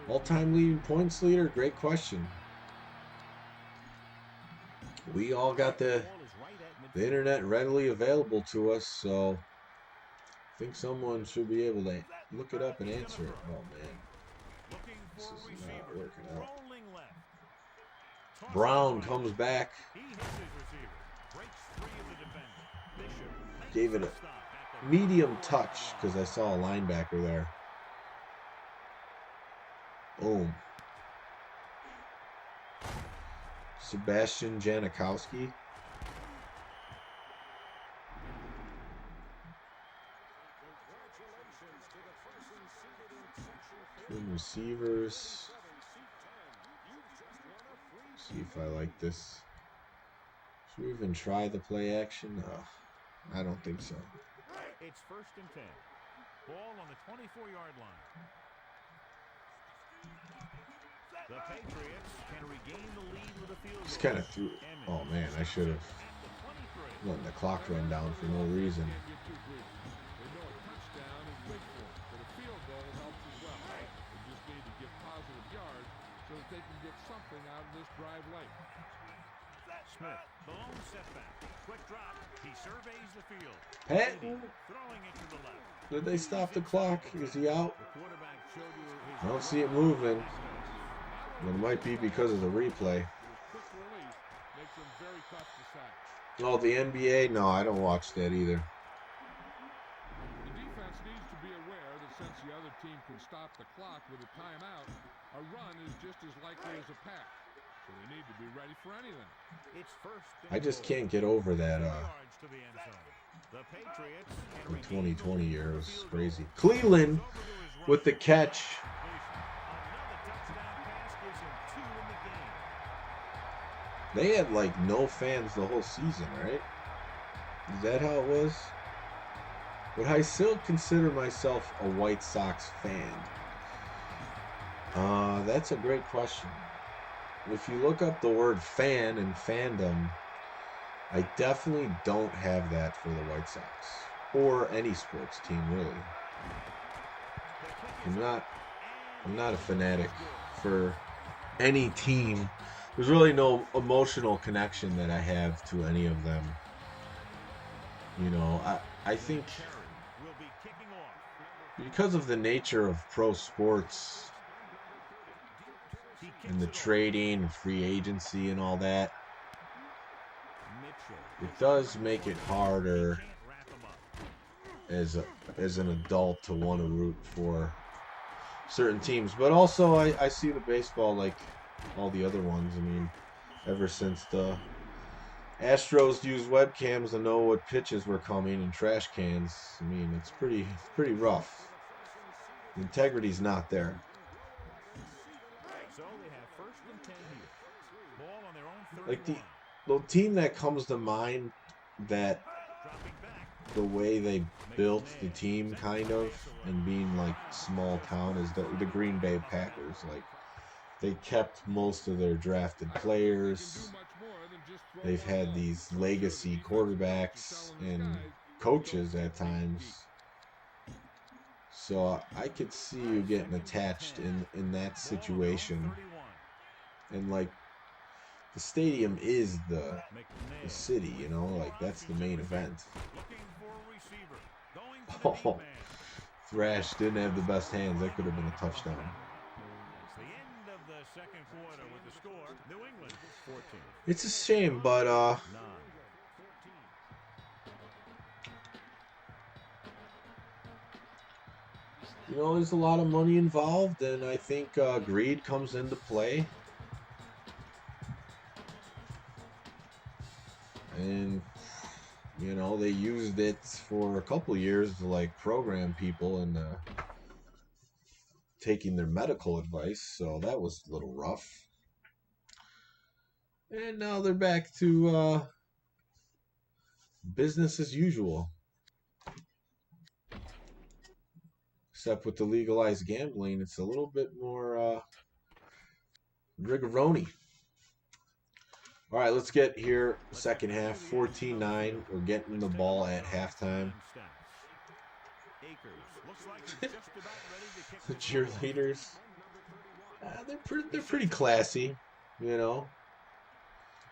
All-time leading points leader? Great question. We all got the internet readily available to us, so I think someone should be able to look it up and answer it. Oh, man. This is not working out. Brown comes back. Gave it a medium touch because I saw a linebacker there. Boom. Sebastian Janikowski. Two receivers. See if I like this. Should we even try the play action? I don't think so. It's 1st and 10. Ball on the 24-yard line. The Patriots can regain the lead with a field Just goal. kind of threw. Oh man, I should have letting the clock run down for no reason. Can't get too greedy. They know a touchdown is big for them, but a field goal helps as well. They just need to get positive yards so that they can get something out of this drive late. Smith, the lone setback. Quick drop. He surveys the field. Patton, Throwing it to the left. did they stop the clock? Is he out? The quarterback showed you his I don't see it moving. But it might be because of the replay. Quick release makes them very tough to sack. Oh, the NBA? No, I don't watch that either. The defense needs to be aware that since the other team can stop the clock with a timeout, a run is just as likely as a pass. So they need to be ready for anything. It's first. I just can't get over that. Yards to the end zone. The Patriots can The regain 2020 the year lead was with a field crazy. goal. Cleveland Over to his right. with the catch. Another touchdown pass gives him 2 in the game. They had like no fans the whole season, right? Is that how it was? Would I still consider myself a White Sox fan? That's a great question. If you look up the word fan and fandom, I definitely don't have that for the White Sox or any sports team really. I'm not a fanatic for any team. There's really no emotional connection that I have to any of them. You know, I think Will be kicking off. because of the nature of pro sports He kicks and the it off. trading, free agency and all that, Mitchell. it does make it harder Can't wrap him up. as an adult to want to root for certain teams. But also I see the baseball like all the other ones. I mean, ever since the Astros used webcams to know what pitches were coming and trash cans, I mean, it's pretty rough. The integrity's not there. So they have first and 10 here. Ball on their own 31. Like the team that comes to mind that Dropping back. the way they built the team kind of and being like small town is the Green Bay Packers. Like they kept most of their drafted players. They've had these legacy quarterbacks and coaches at times. So I could see you getting attached in that situation. And like the stadium is the city, you know, like that's the main event. Oh, Thrash didn't have the best hands. That could have been a touchdown. It's the end of the second quarter with the score. New England 14. It's a shame, but 9. you know, there's a lot of money involved, and I think greed comes into play. And you know, they used it for a couple years to like program people and taking their medical advice, so that was a little rough. And now they're back to business as usual. Except with the legalized gambling, it's a little bit more rigoroni. All right, let's get here. Second half, 14-9. We're getting the ball at halftime. The cheerleaders, they're pretty classy, you know.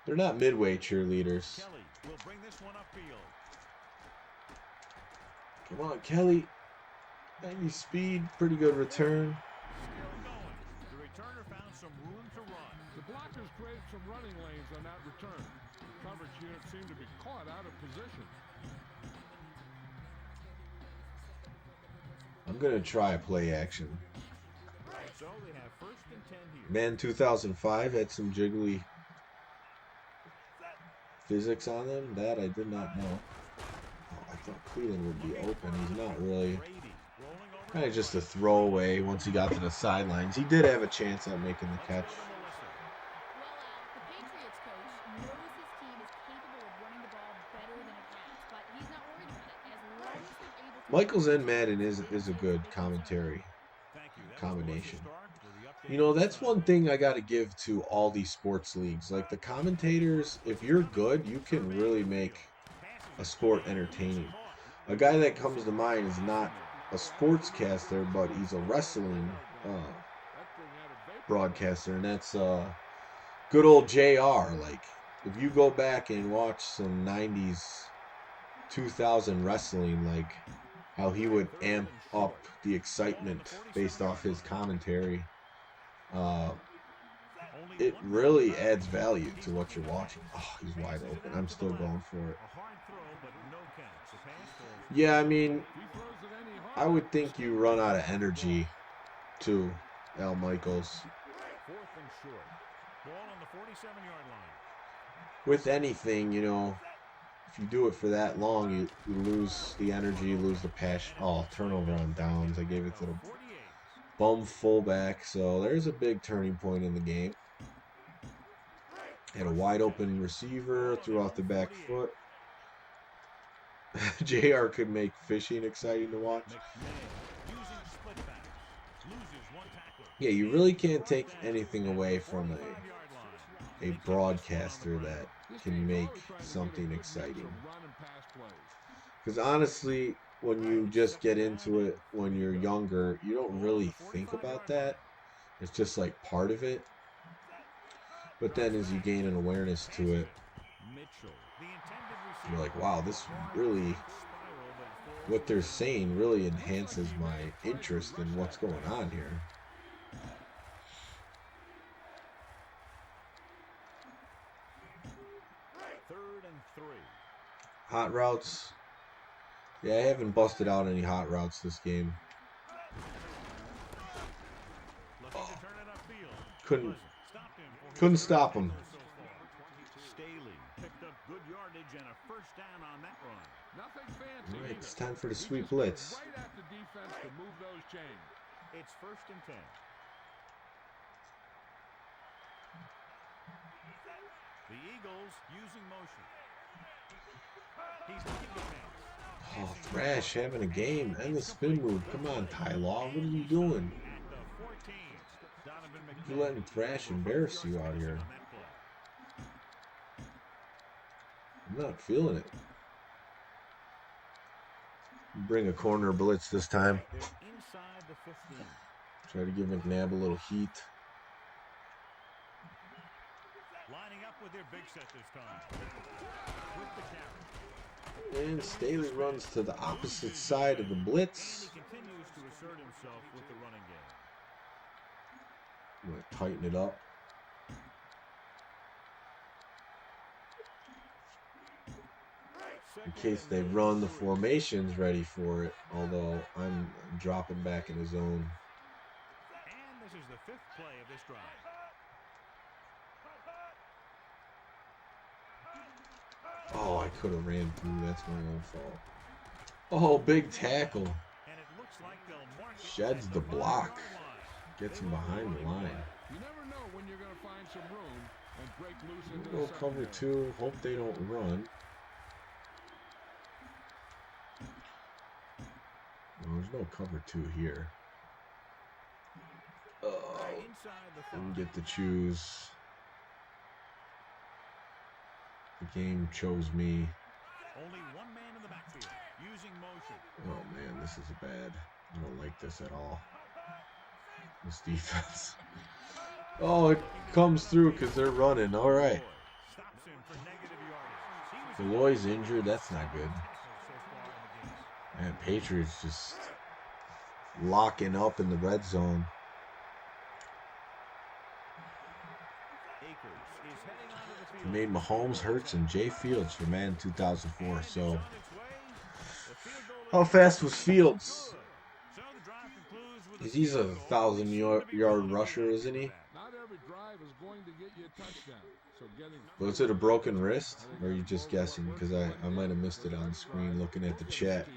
They're not midway cheerleaders. Kelly will bring this one upfield. Come on, Kelly. 90 speed, pretty good return. Still going. The returner found some room to run. The blockers created some running lanes on that return. The coverage unit seemed to be caught out of position. I'm going to try a play action. So they have first and 10 here. Man 2005 had some jiggly physics on them. That I did not know. Oh, I thought Cleveland would be open. He's not really. Brady rolling over. Kind of just a throwaway once he got to the sidelines. He did have a chance at making the catch. The Patriots coach knows his team is capable of running the ball better than it has, but he's not worried about it. As long as they're able to... Michaels and Madden is a good commentary Thank you. That was combination. the start with the update You know, that's one thing I got to give to all these sports leagues. Like the commentators, if you're good, you can really make a sport entertaining. A guy that comes to mind is not a sportscaster, but he's a wrestling broadcaster, and that's good old JR. Like, if you go back and watch some 90s, 2000 wrestling, like how he would amp up the excitement based off his commentary, uh, it really adds value to what you're watching. Oh, he's wide open. I'm still going for it. Yeah, I mean, I would think you run out of energy too, Al Michaels. With anything, you know, if you do it for that long, you lose the energy, you lose the passion. Oh, turnover on downs. I gave it to the bum fullback. So there's a big turning point in the game. Had a wide open receiver, threw off the back foot. JR could make fishing exciting to watch. Yeah, you really can't take anything away from a broadcaster that can make something exciting. Because honestly, when you just get into it when you're younger, you don't really think about that. It's just like part of it. But then as you gain an awareness to it, you're like, wow, this really, what they're saying really enhances my interest in what's going on here. Hot routes. Yeah, I haven't busted out any hot routes this game. Oh, couldn't stop him. All right, it's time for the sweep blitz. It's 1st and 10. The Eagles using motion. He's looking to pass. Oh, Thrash having a game. And the spin move. Come on, Ty Law. What are you doing? You're letting Thrash embarrass you out here. I'm not feeling it. Bring a corner blitz this time. Try to give McNabb a little heat. Lining up with their big set this time. With the carry. And Staley runs to the opposite side of the blitz. He continues to assert himself with the running game. I'm going to tighten it up. In case they run, the formation's ready for it. Although I'm dropping back in the zone. And this is the 5th play of this drive. Oh, I could have ran through. That's my own fault. Oh, big tackle. And it looks like they'll mark it Sheds the block. Gets him behind the line. You never know when you're going to find some room and break loose into We'll the cover secondary. 2. Hope they don't run. No, there's no cover 2 here. Oh, didn't get to choose. The game chose me. Only one man in the backfield using motion. Oh man, this is bad. I don't like this at all. This defense. Oh, it comes through because they're running. All right. Stops him for negative yardage. Deloy's injured. That's not good. And Patriots just locking up in the red zone. He made Mahomes, Hurts, and Jay Fields for Madden 2004. So, how fast was Fields? He's a 1,000-yard rusher, isn't he? Not every drive is going to get you a touchdown. So getting Was it a broken wrist? Or are you just guessing? Because I might have missed it on the screen looking at the chat.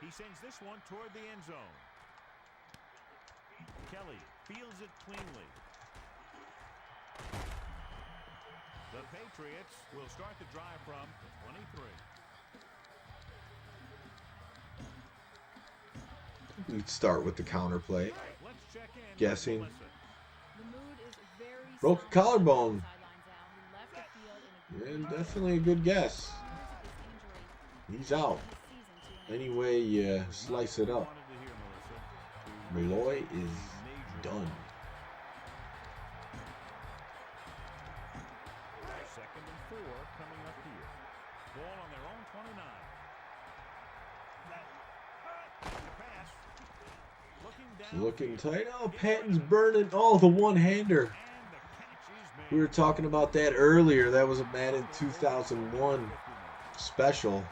He sends this one toward the end zone. Kelly fields it cleanly. The Patriots will start the drive from the 23. We'd start with the counter play. Let's check in. Guessing. Broke a collarbone. Sidelines out. He left the field in a And definitely a good guess. years of this injury He's out. this season to an Any way you slice it up, Wanted to hear, Melissa. Malloy is done. Second and 4 coming up here. Ball on their own 29. The pass. Looking tight. Oh, Patton's burning. Oh, the one-hander. And the catch is We made. were talking about that earlier. That was a Madden 2001 special.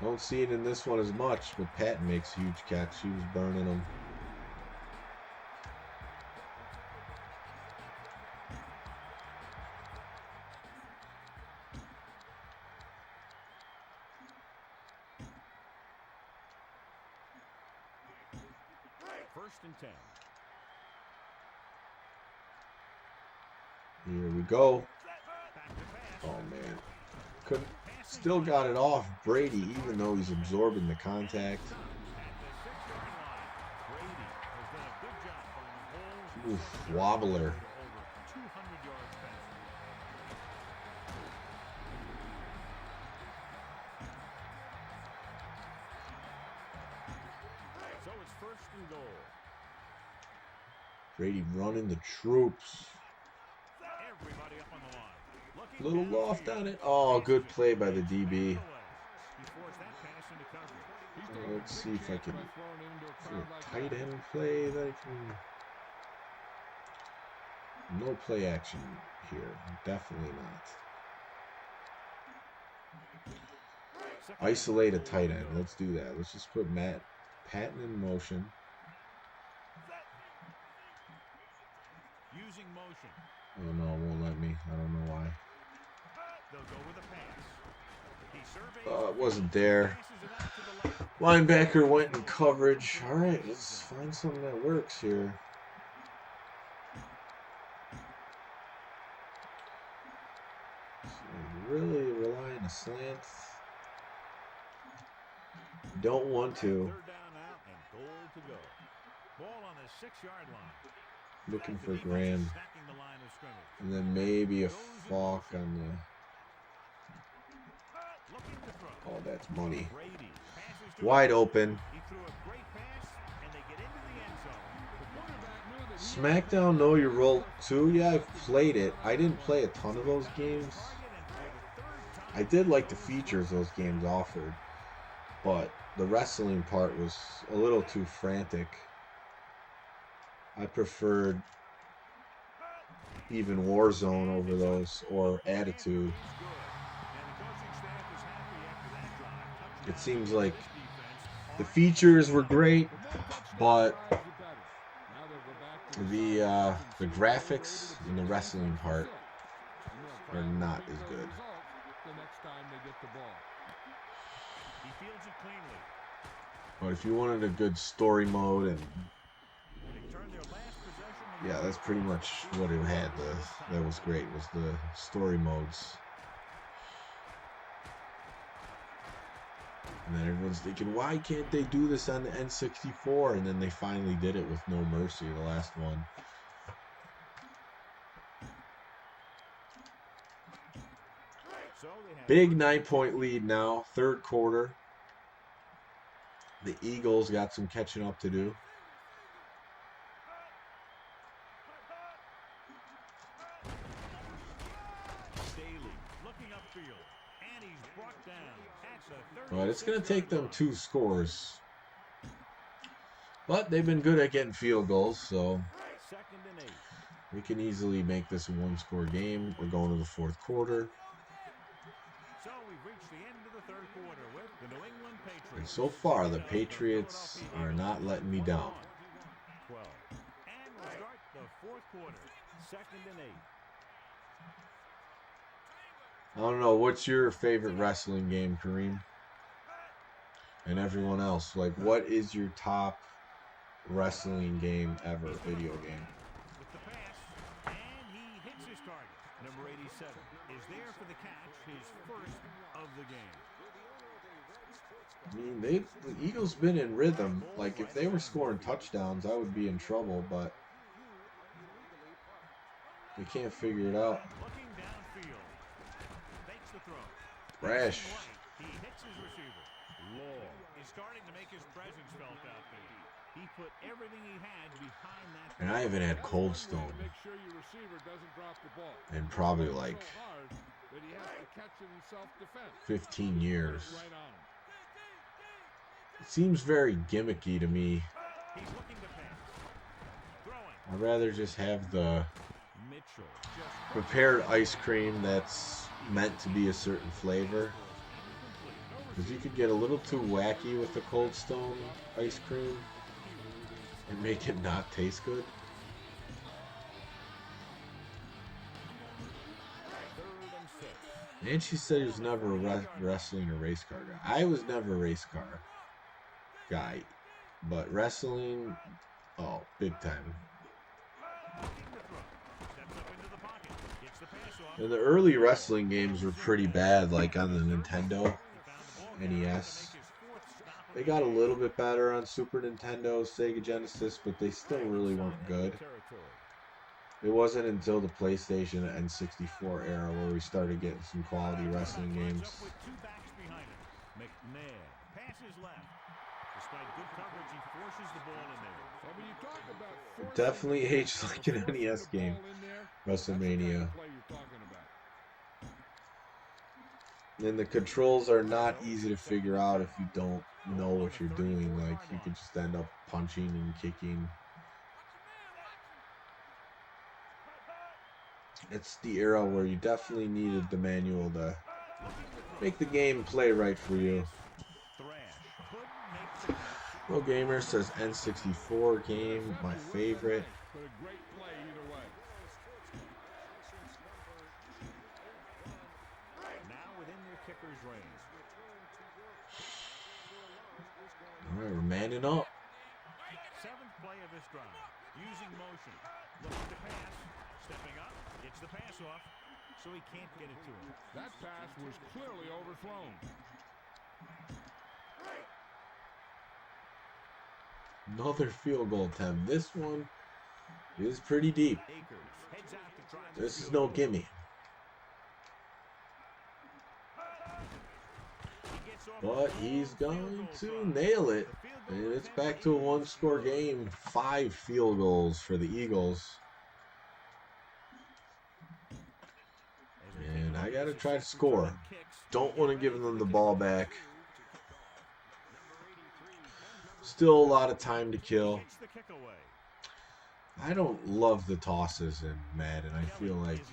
Don't see it in this one as much, but Patton makes a huge catch. He was burning them. First and 10. Here we go. Back to pass. Oh, man. Couldn't. Still got it off Brady, even though he's absorbing the contact. At the 6-yard line. Brady has done a good job finding holes. Oof, wobbler. Over 200 yards passing. So it's first and goal. Brady running the troops. Everybody up on the line. Looking Little loft downfield. on it. Oh, good play by the DB. He forced that pass into coverage. Let's see if I can. Is there a tight end play that I can. No play action here. Definitely not. Isolate a tight end. Let's do that. Let's just put Patton in motion. Using motion. Oh no, it won't let me. I don't know why. They'll go with a pass. He surveys. It wasn't there. Passes it out to the left. Linebacker went in coverage. All right, let's find something that works here. So really rely on a slant. Don't want to. Third down now and goal to go. Ball on the 6-yard line. Looking The for defense is Graham. stacking the line of scrimmage. And then maybe a Falk on Looking to throw. the. Oh, that's money. Brady passes to Wide him. open. He threw a great pass, and they get into the end zone. The quarterback knew that he SmackDown Know Your Role 2. Yeah, I've played it. I didn't play a ton of those games. I did like the features those games offered, but the wrestling part was a little too frantic. I preferred even Warzone over those, or Attitude. It seems like the features were great, but the graphics and the wrestling part are not as good. The next time they get the ball. He fields it cleanly. But if you wanted a good story mode, and They turned their last possession. yeah, that's pretty much what it had. That was great, was the story modes. And then everyone's thinking, why can't they do this on the N64? And then they finally did it with No Mercy, the last one. So they have Big 9-point lead now, third quarter. The Eagles got some catching up to do. Staley looking upfield, and he's brought down. That's a But it's going to take them 2 scores. But they've been good at getting field goals, so second and 8. we can easily make this a 1-score game. We're going to the fourth quarter. So we've reached the end of the third quarter with the New England Patriots. And so far, the Patriots are not letting me down. 12. And we'll start the fourth quarter. Second and 8. I don't know, what's your favorite wrestling game, Kareem? And everyone else, like, what is your top wrestling game ever, video game? With the pass, and he hits his target. Number 87 is there for the catch, his first of the game. I mean, the Eagles been in rhythm. Like, if they were scoring touchdowns, I would be in trouble, but They can't figure it out. Looking downfield. Fakes the throw. Brash. He hits his receiver. Law is starting to make his presence felt out there. He put everything he had behind that. And I haven't had Cold Stone in probably like 15 years. It seems very gimmicky to me. He's looking to pass. Throwing. I'd rather just have the prepared ice cream that's meant to be a certain flavor. Because you could get a little too wacky with the Cold Stone ice cream and make it not taste good. And she said he was never a wrestling or race car guy. I was never a race car guy, but wrestling, oh, big time. And the early wrestling games were pretty bad, like on the Nintendo NES. They got a little bit better on Super Nintendo, Sega Genesis, but they still really weren't good. It wasn't until the PlayStation N64 era where we started getting some quality wrestling games. It definitely aged like an NES game, WrestleMania. And the controls are not easy to figure out if you don't know what you're doing. Like, you could just end up punching and kicking. It's the era where you definitely needed the manual to make the game play right for you. Pro Gamer says N64 game, my favorite. Alright, we're manning up. Seventh play of this drive. Using motion. Looking to pass. Stepping up. Gets the pass off. So he can't get it to him. That pass was clearly overthrown. Another field goal attempt. This one is pretty deep. This is no gimme. But he's going to nail it. And it's back to a one-score game. 5 field goals for the Eagles. And I got to try to score. Don't want to give them the ball back. Still a lot of time to kill. I don't love the tosses in Madden. I feel like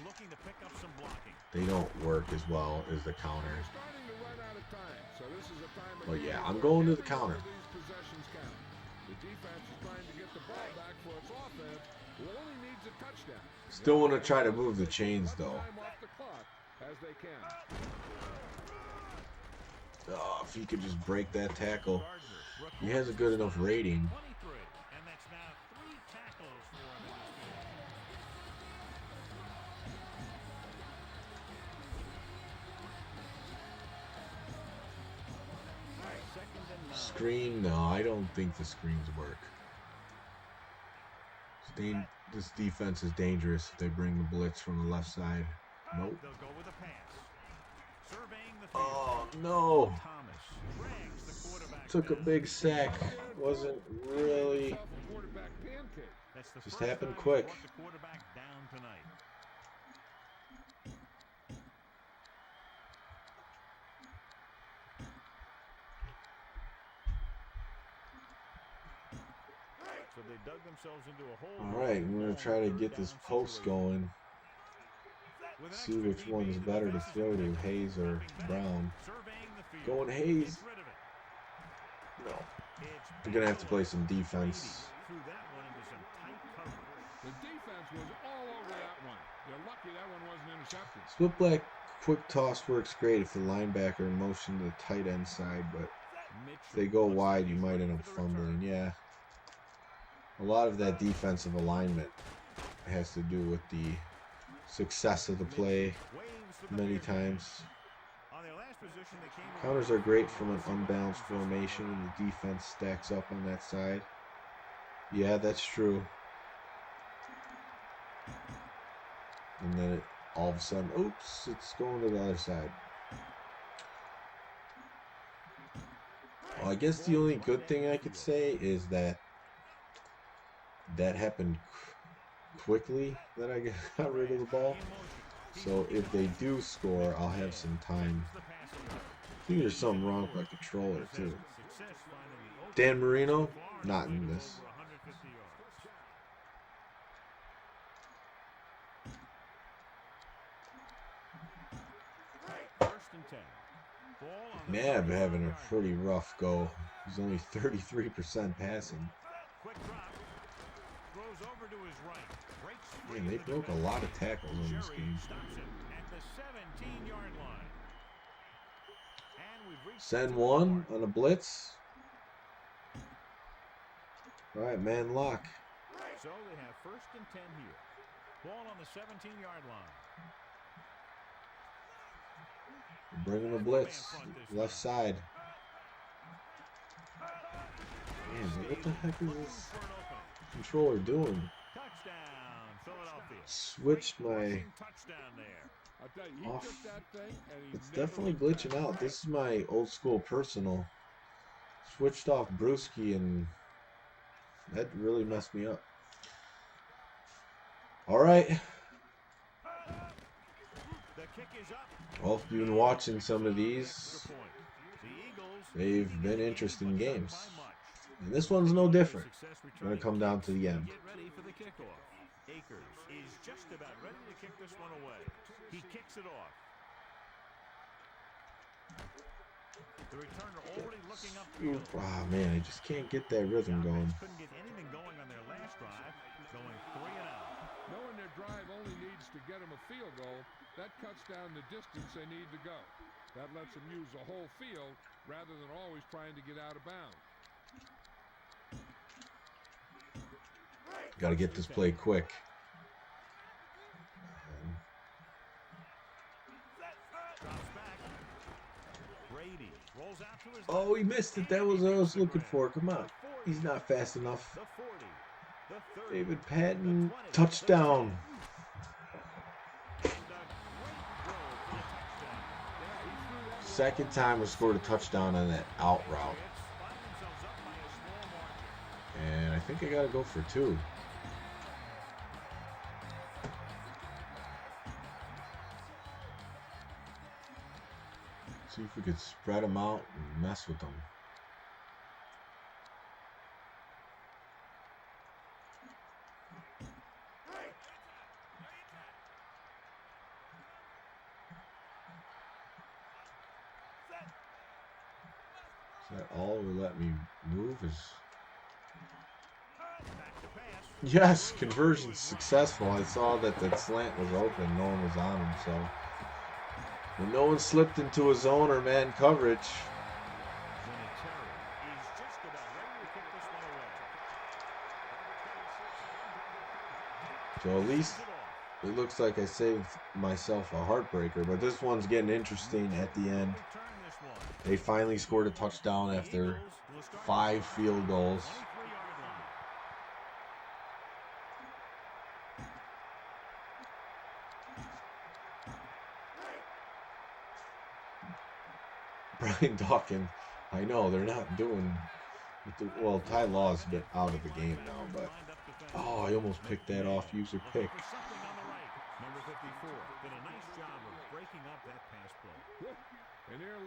they don't work as well as the counters. But yeah, I'm going to the counter. Still want to try to move the chains though. Oh, if he could just break that tackle. He has a good enough rating. Screen? No, I don't think the screens work. This defense is dangerous if they bring the blitz from the left side. Nope. Oh, no. Took a big sack. Wasn't really. Just happened quick. Alright, I'm going to try to get this post going. See which one's better to throw to, Hayes or Brown. Going Hayes. No. I'm going to have to play some defense. The defense was all over that one. They're lucky that one wasn't intercepted. Split black quick toss works great if the linebacker motion to the tight end side, but if they go wide, you might end up fumbling. Yeah. A lot of that defensive alignment has to do with the success of the play many times. Counters are great from an unbalanced formation and the defense stacks up on that side. Yeah, that's true. And then all of a sudden, oops, it's going to the other side. Well, I guess the only good thing I could say is that happened quickly, that I got rid of the ball. So if they do score, I'll have some time. I think there's something wrong with my controller too. Dan Marino, not in this. Nav having a pretty rough go. He's only 33% passing. Man, they broke a lot of tackles in this game. Send one on a blitz. All right, man lock. So they have 1st and 10 here. Ball on the 17-yard line. Bringing the blitz, left side. Man, what the heck is this controller doing? Switched my off. It's definitely glitching out. This is my old school personal. Switched off Brewski, and that really messed me up. All right. Well, if you've been watching some of these, they've been interesting games. And this one's no different. It's going to come down to the end. Akers is just about ready to kick this one away. He kicks it off. The returner already looking up field. Oh man, I just can't get that rhythm going. Couldn't get anything going on their last drive, going 3 and out. Knowing their drive only needs to get them a field goal, that cuts down the distance they need to go. That lets them use the whole field rather than always trying to get out of bounds. Got to get this play quick. Oh, he missed it. That was what I was looking for. Come on. He's not fast enough. David Patton, touchdown. Second time we scored a touchdown on that out route. And I think I got to go for 2. See if we could spread them out and mess with them. Is that all will let me move? Yes, conversion successful. I saw that slant was open. No one was on him, so when no one slipped into a zone or man coverage. So at least it looks like I saved myself a heartbreaker, but this one's getting interesting at the end. They finally scored a touchdown after 5 field goals. Brian Dawkins, I know they're not doing well. Ty Law's a bit out of the game now, but oh, I almost picked that off user pick.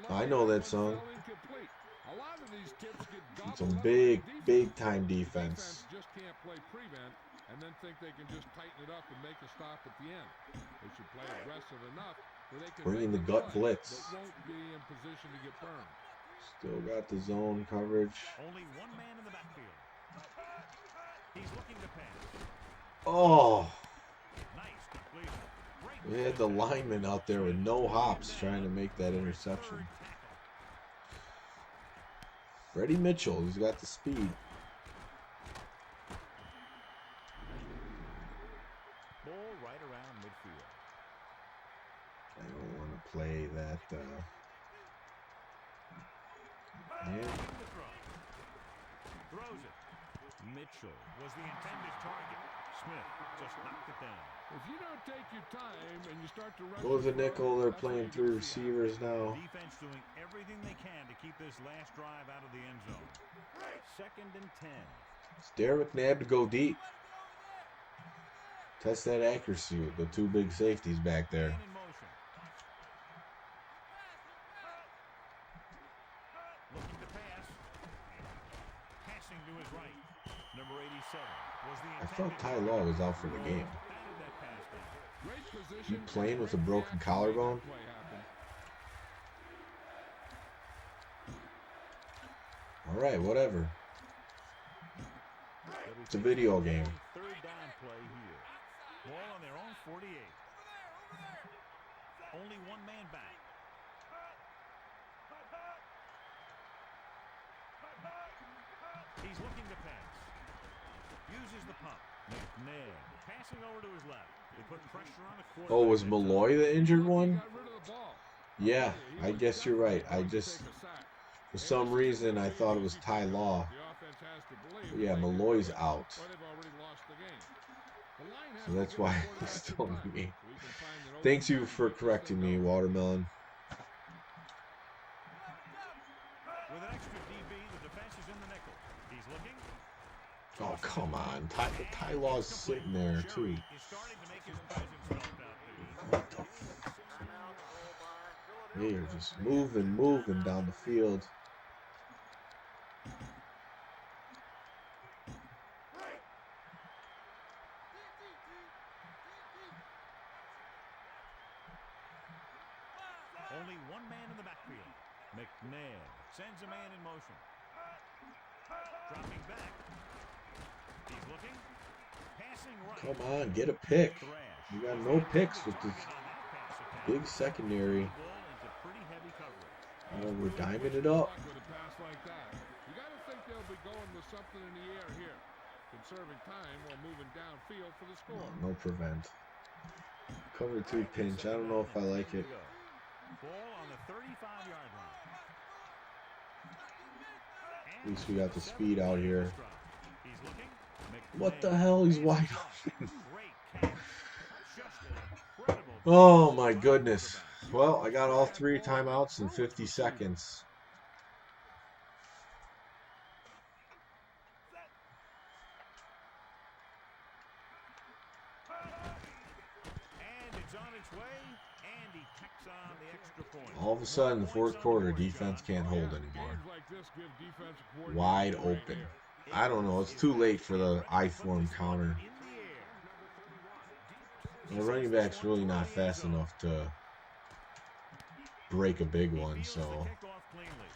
I know that song. Some big time defense. Just can't play prevent and then think they can just tighten it up and make a stop at the end. They should play aggressive enough where they can bringing the gut blitz. but won't be in position to get burned. Still got the zone coverage. Only one man in the backfield. He's looking to pass. Oh, Nice completion. we had the lineman out there with no hops trying to make that interception. Freddie Mitchell, he's got the speed. Ball right around midfield. I don't want to play that. Yeah. Throws it. Mitchell was the intended target. Smith just knocked it down. If you don't take your time and you start to rush Goes a the throw, nickel. They're that's where playing you three can see it. receivers now. Defense doing everything they can to keep this last drive out of the end zone. 2nd and 10. It's Derek McNabb to go deep. Test that accuracy with the two big safeties back there. Man in motion. Looking to pass. Passing to his right. Number 87 was the I thought intended Ty Law was out for the game. batted that pass down. Great position. You playing with a broken collarbone? Play happen. All right, whatever. It's a video game. 3rd down play here. Ball on their own 48. Only one man back. He's looking to pass. Uses the pump. McNabb passing over to his left. They put pressure on the quarterback. Oh, was Malloy the injured one? Got rid of the ball. Yeah, I guess you're right. I just, Take a sack. for some reason, I thought it was Ty Law. The offense has to believe Yeah, they Malloy's can, out. or they've already lost the game. The line has So to that's give why the he's quarterback still some time, me. so he can find an open Thanks you man for and get this correcting thing me, going. Watermelon. With an extra DB, the defense is in the nickel. He's looking. Oh, come on. Ty Law's sitting there, too. Is starting to make his presence felt out there. What the They're just moving down the field. Only one man in the backfield. McNabb sends a man in motion. Dropping back. He's looking. Passing right. Come on, get a pick. Thrash. You got no picks with this On that pass attempt. big secondary. Ball into pretty heavy coverage. Oh, we're diming it up. With a pass like that, you got to think they'll be going with something in the air here, conserving time while moving downfield for the score. No prevent. Cover 2 pinch. I don't know if I like it. Ball on the 35-yard line. At least we got the speed out here. He's looking. What the hell? He's wide open. Great catch. Just an incredible Oh my goodness. Well, I got all 3 timeouts in 50 seconds. And it's on its way, and he tacks on the extra point. All of a sudden, the fourth quarter, defense can't hold anymore. Games like this give defensive coordinators Wide a great open. air. I don't know. It's too late for the I-form counter. In the air. The running back's really not fast enough to break a big one, Fields the so kickoff cleanly.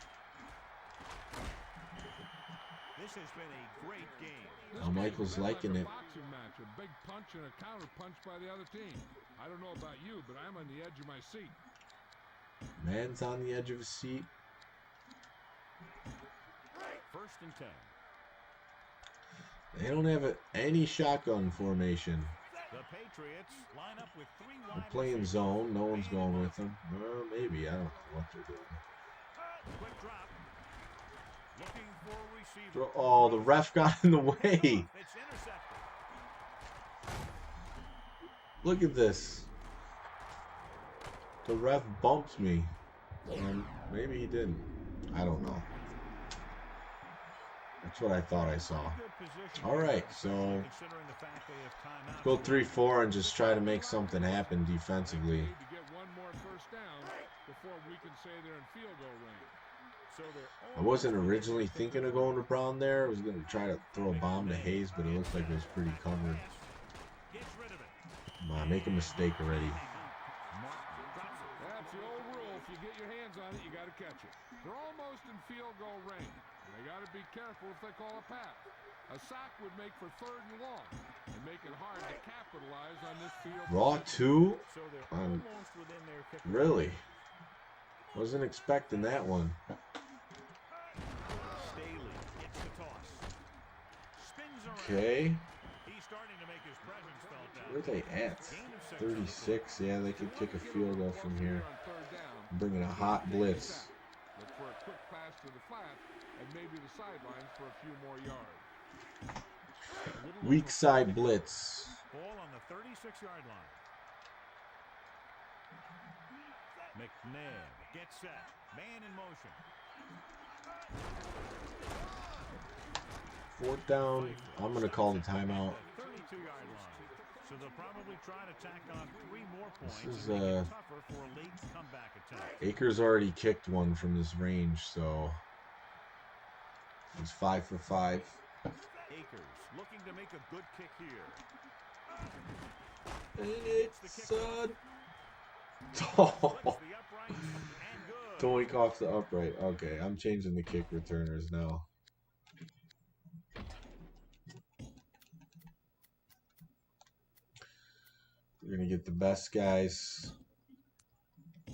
This has been a great game. This Now Michael's game's been liking like it. a boxing match, a big punch and a counter punch by the other team. I don't know about you, but I'm on the edge of my seat. man's on the edge of his seat. 1st and 10. They don't have any shotgun formation. The Patriots line up with 3 They're wide playing receivers. zone. No one's going with them. Well, maybe. I don't know what they're doing. Quick drop. Looking for a receiver. Oh, the ref got in the way. It's intercepted. Look at this. The ref bumped me. Maybe he didn't. I don't know. That's what I thought I saw. Good position. All right, so Considering the fact they have timeouts. go 3-4 and just try to make something happen defensively. Need to get one more first down before we can say they're in field goal range. So they're I wasn't originally thinking of going to Brown there. I was going to try to throw a bomb to Hayes, but it looked like it was pretty covered. Gets rid of it. Come on, make a mistake already. Martin drops it. That's the old rule. If you get your hands on it, you got to catch it. They're almost in field goal range. They got to be careful if they call a pass. A sack would make for 3rd and long and make it hard to capitalize on this field. Raw 2? So they're Um, almost within their kick. Really? Wasn't expecting that one. Staley gets the toss. Spins around. Okay. He's starting to make his presence felt out. Where are they at? Gain of 6. 36. Yeah, they could kick a field goal from here. On 3rd down. Bringing a hot blitz. Look for a quick pass to the flat and maybe the sidelines for a few more yards. Weak side blitz. Ball on the 36-yard line. McNabb gets set. Man in motion. 4th down. I'm going to call the timeout. 32-yard line. So they'll probably try to tack on 3 more points. This is and make it tougher for a late comeback attempt. Akers already kicked one from this range, so he's 5 for 5. Akers looking to make a good kick here. And it's doink off the upright. Okay, I'm changing the kick returners now. We're going to get the best guys. I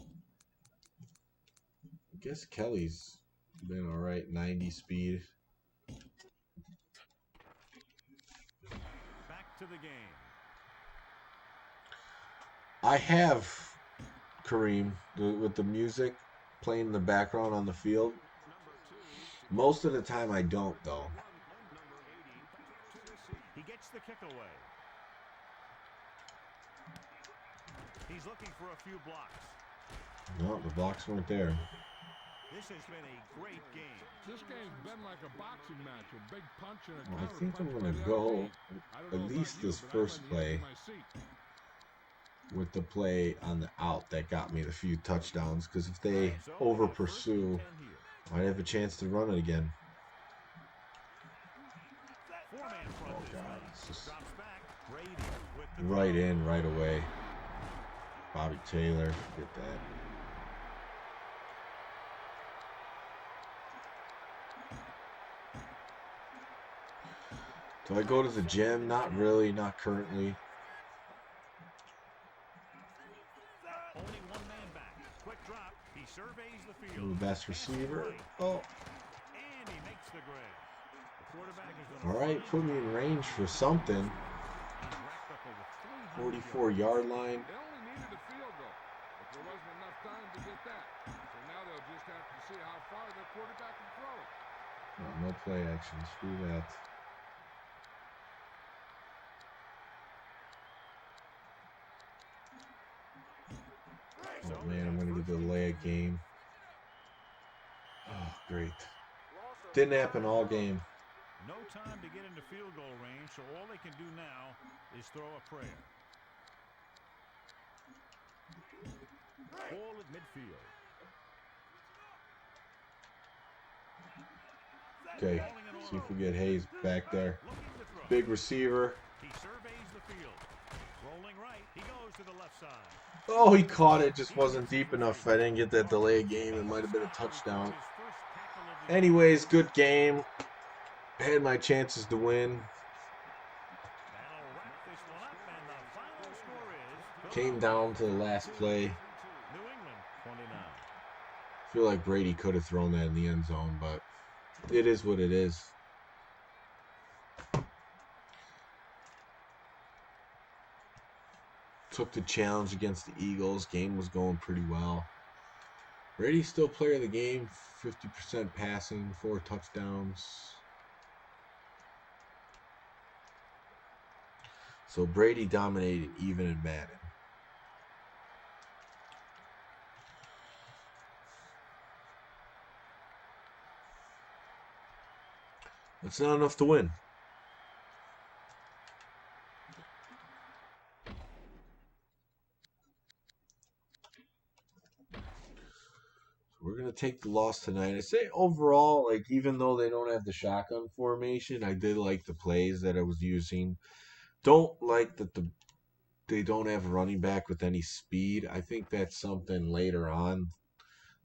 guess Kelly's been all right, 90 speed. Back to the game. I have Kareem with the music playing in the background on the field. Most of the time I don't, though. He gets the kick away. He's looking for a few blocks. No, the blocks weren't there. This has been a great game. This game's been like a boxing match, a big punch and a Well, I counter think I'm punch going by to the go other team. I don't know at least about you, this but I'm first on the edge play of my seat. with the play on the out that got me the few touchdowns, because if they over pursue, I'd have a chance to run it again. Oh God, it's just right in, right away. Bobby Taylor, get that. Do I go to the gym? Not really, not currently. Only one man back. Quick drop. He surveys the field. Ooh, best receiver. Oh. And he makes the grab. The quarterback is All right, put me in range for something. 44-yard line. They only needed a field goal, but there wasn't enough time to get that. So now they'll just have to see how far their quarterback can throw it. Oh, no play action. Screw that. Oh man, I'm gonna get the delay a game. Oh, great. Didn't happen all game. No time to get into field goal range, so all they can do now is throw a prayer. Ball at midfield. Okay, see if we get Hayes back there. Big receiver. He surveys the field. Rolling right, he goes to the left side. Oh, he caught it. Just wasn't deep enough. If I didn't get that delay game, it might have been a touchdown. Anyways, good game. Had my chances to win. Came down to the last play. New England 29. I feel like Brady could have thrown that in the end zone, but it is what it is. Took the challenge against the Eagles. Game was going pretty well. Brady's still player of the game. 50% passing, 4 touchdowns. So Brady dominated even in Madden. That's not enough to win. We're going to take the loss tonight. I say overall, like, even though they don't have the shotgun formation, I did like the plays that I was using. Don't like that they don't have a running back with any speed. I think that's something later on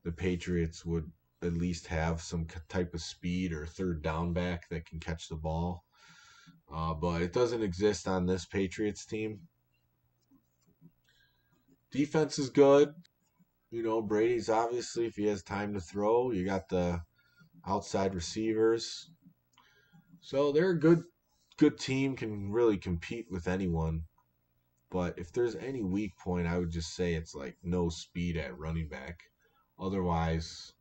the Patriots would at least have some type of speed or third down back that can catch the ball. But it doesn't exist on this Patriots team. Defense is good. You know, Brady's obviously, if he has time to throw, you got the outside receivers. So they're a good team, can really compete with anyone. But if there's any weak point, I would just say it's like no speed at running back. Otherwise,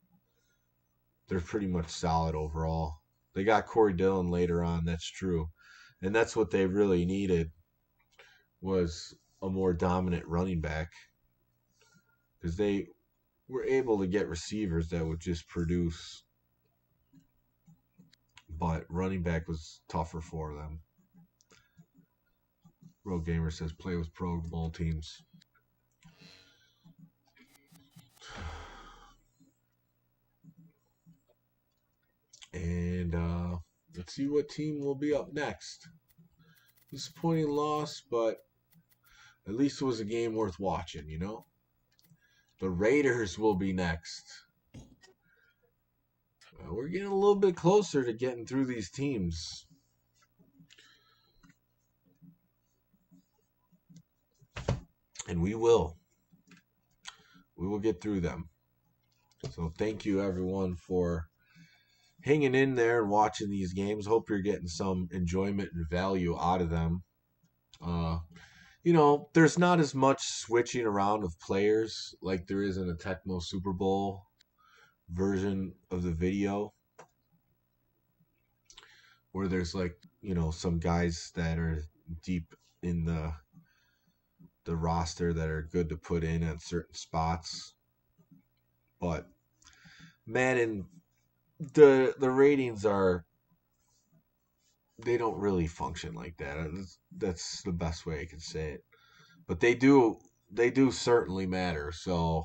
they're pretty much solid overall. They got Corey Dillon later on, that's true. And that's what they really needed, was a more dominant running back, because they were able to get receivers that would just produce, but running back was tougher for them. Road Gamer says play with Pro Bowl teams. And let's see what team will be up next. Disappointing loss, but at least it was a game worth watching, you know? The Raiders will be next. We're getting a little bit closer to getting through these teams. And we will. We will get through them. So thank you, everyone, for hanging in there and watching these games. Hope you're getting some enjoyment and value out of them. You know, there's not as much switching around of players like there is in a Tecmo Super Bowl version of the video, where there's like, you know, some guys that are deep in the roster that are good to put in at certain spots. But Madden, the ratings are, they don't really function like that. That's the best way I can say it. But they do certainly matter. So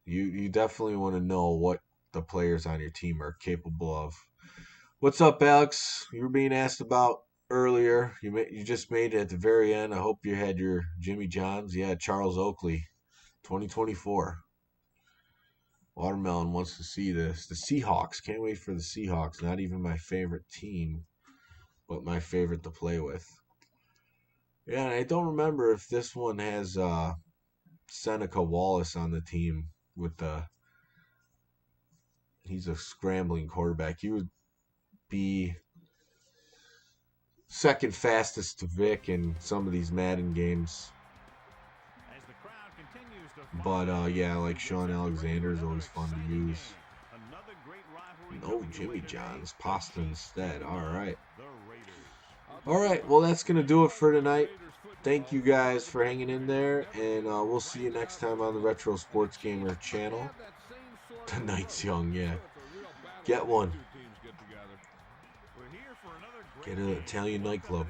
you definitely want to know what the players on your team are capable of. What's up, Alex? You were being asked about earlier. You just made it at the very end. I hope you had your Jimmy Johns. Yeah, Charles Oakley, 2024. Watermelon wants to see this. The Seahawks. Can't wait for the Seahawks. Not even my favorite team, but my favorite to play with. Yeah, and I don't remember if this one has Seneca Wallace on the team with he's a scrambling quarterback. He would be second fastest to Vic in some of these Madden games. But yeah, like Sean Alexander is always fun to use. No Jimmy Johns, pasta instead. All right. Well, that's going to do it for tonight. Thank you guys for hanging in there, and we'll see you next time on the Retro Sports Gamer channel. The night's young, yeah. Get one. Get an Italian nightclub.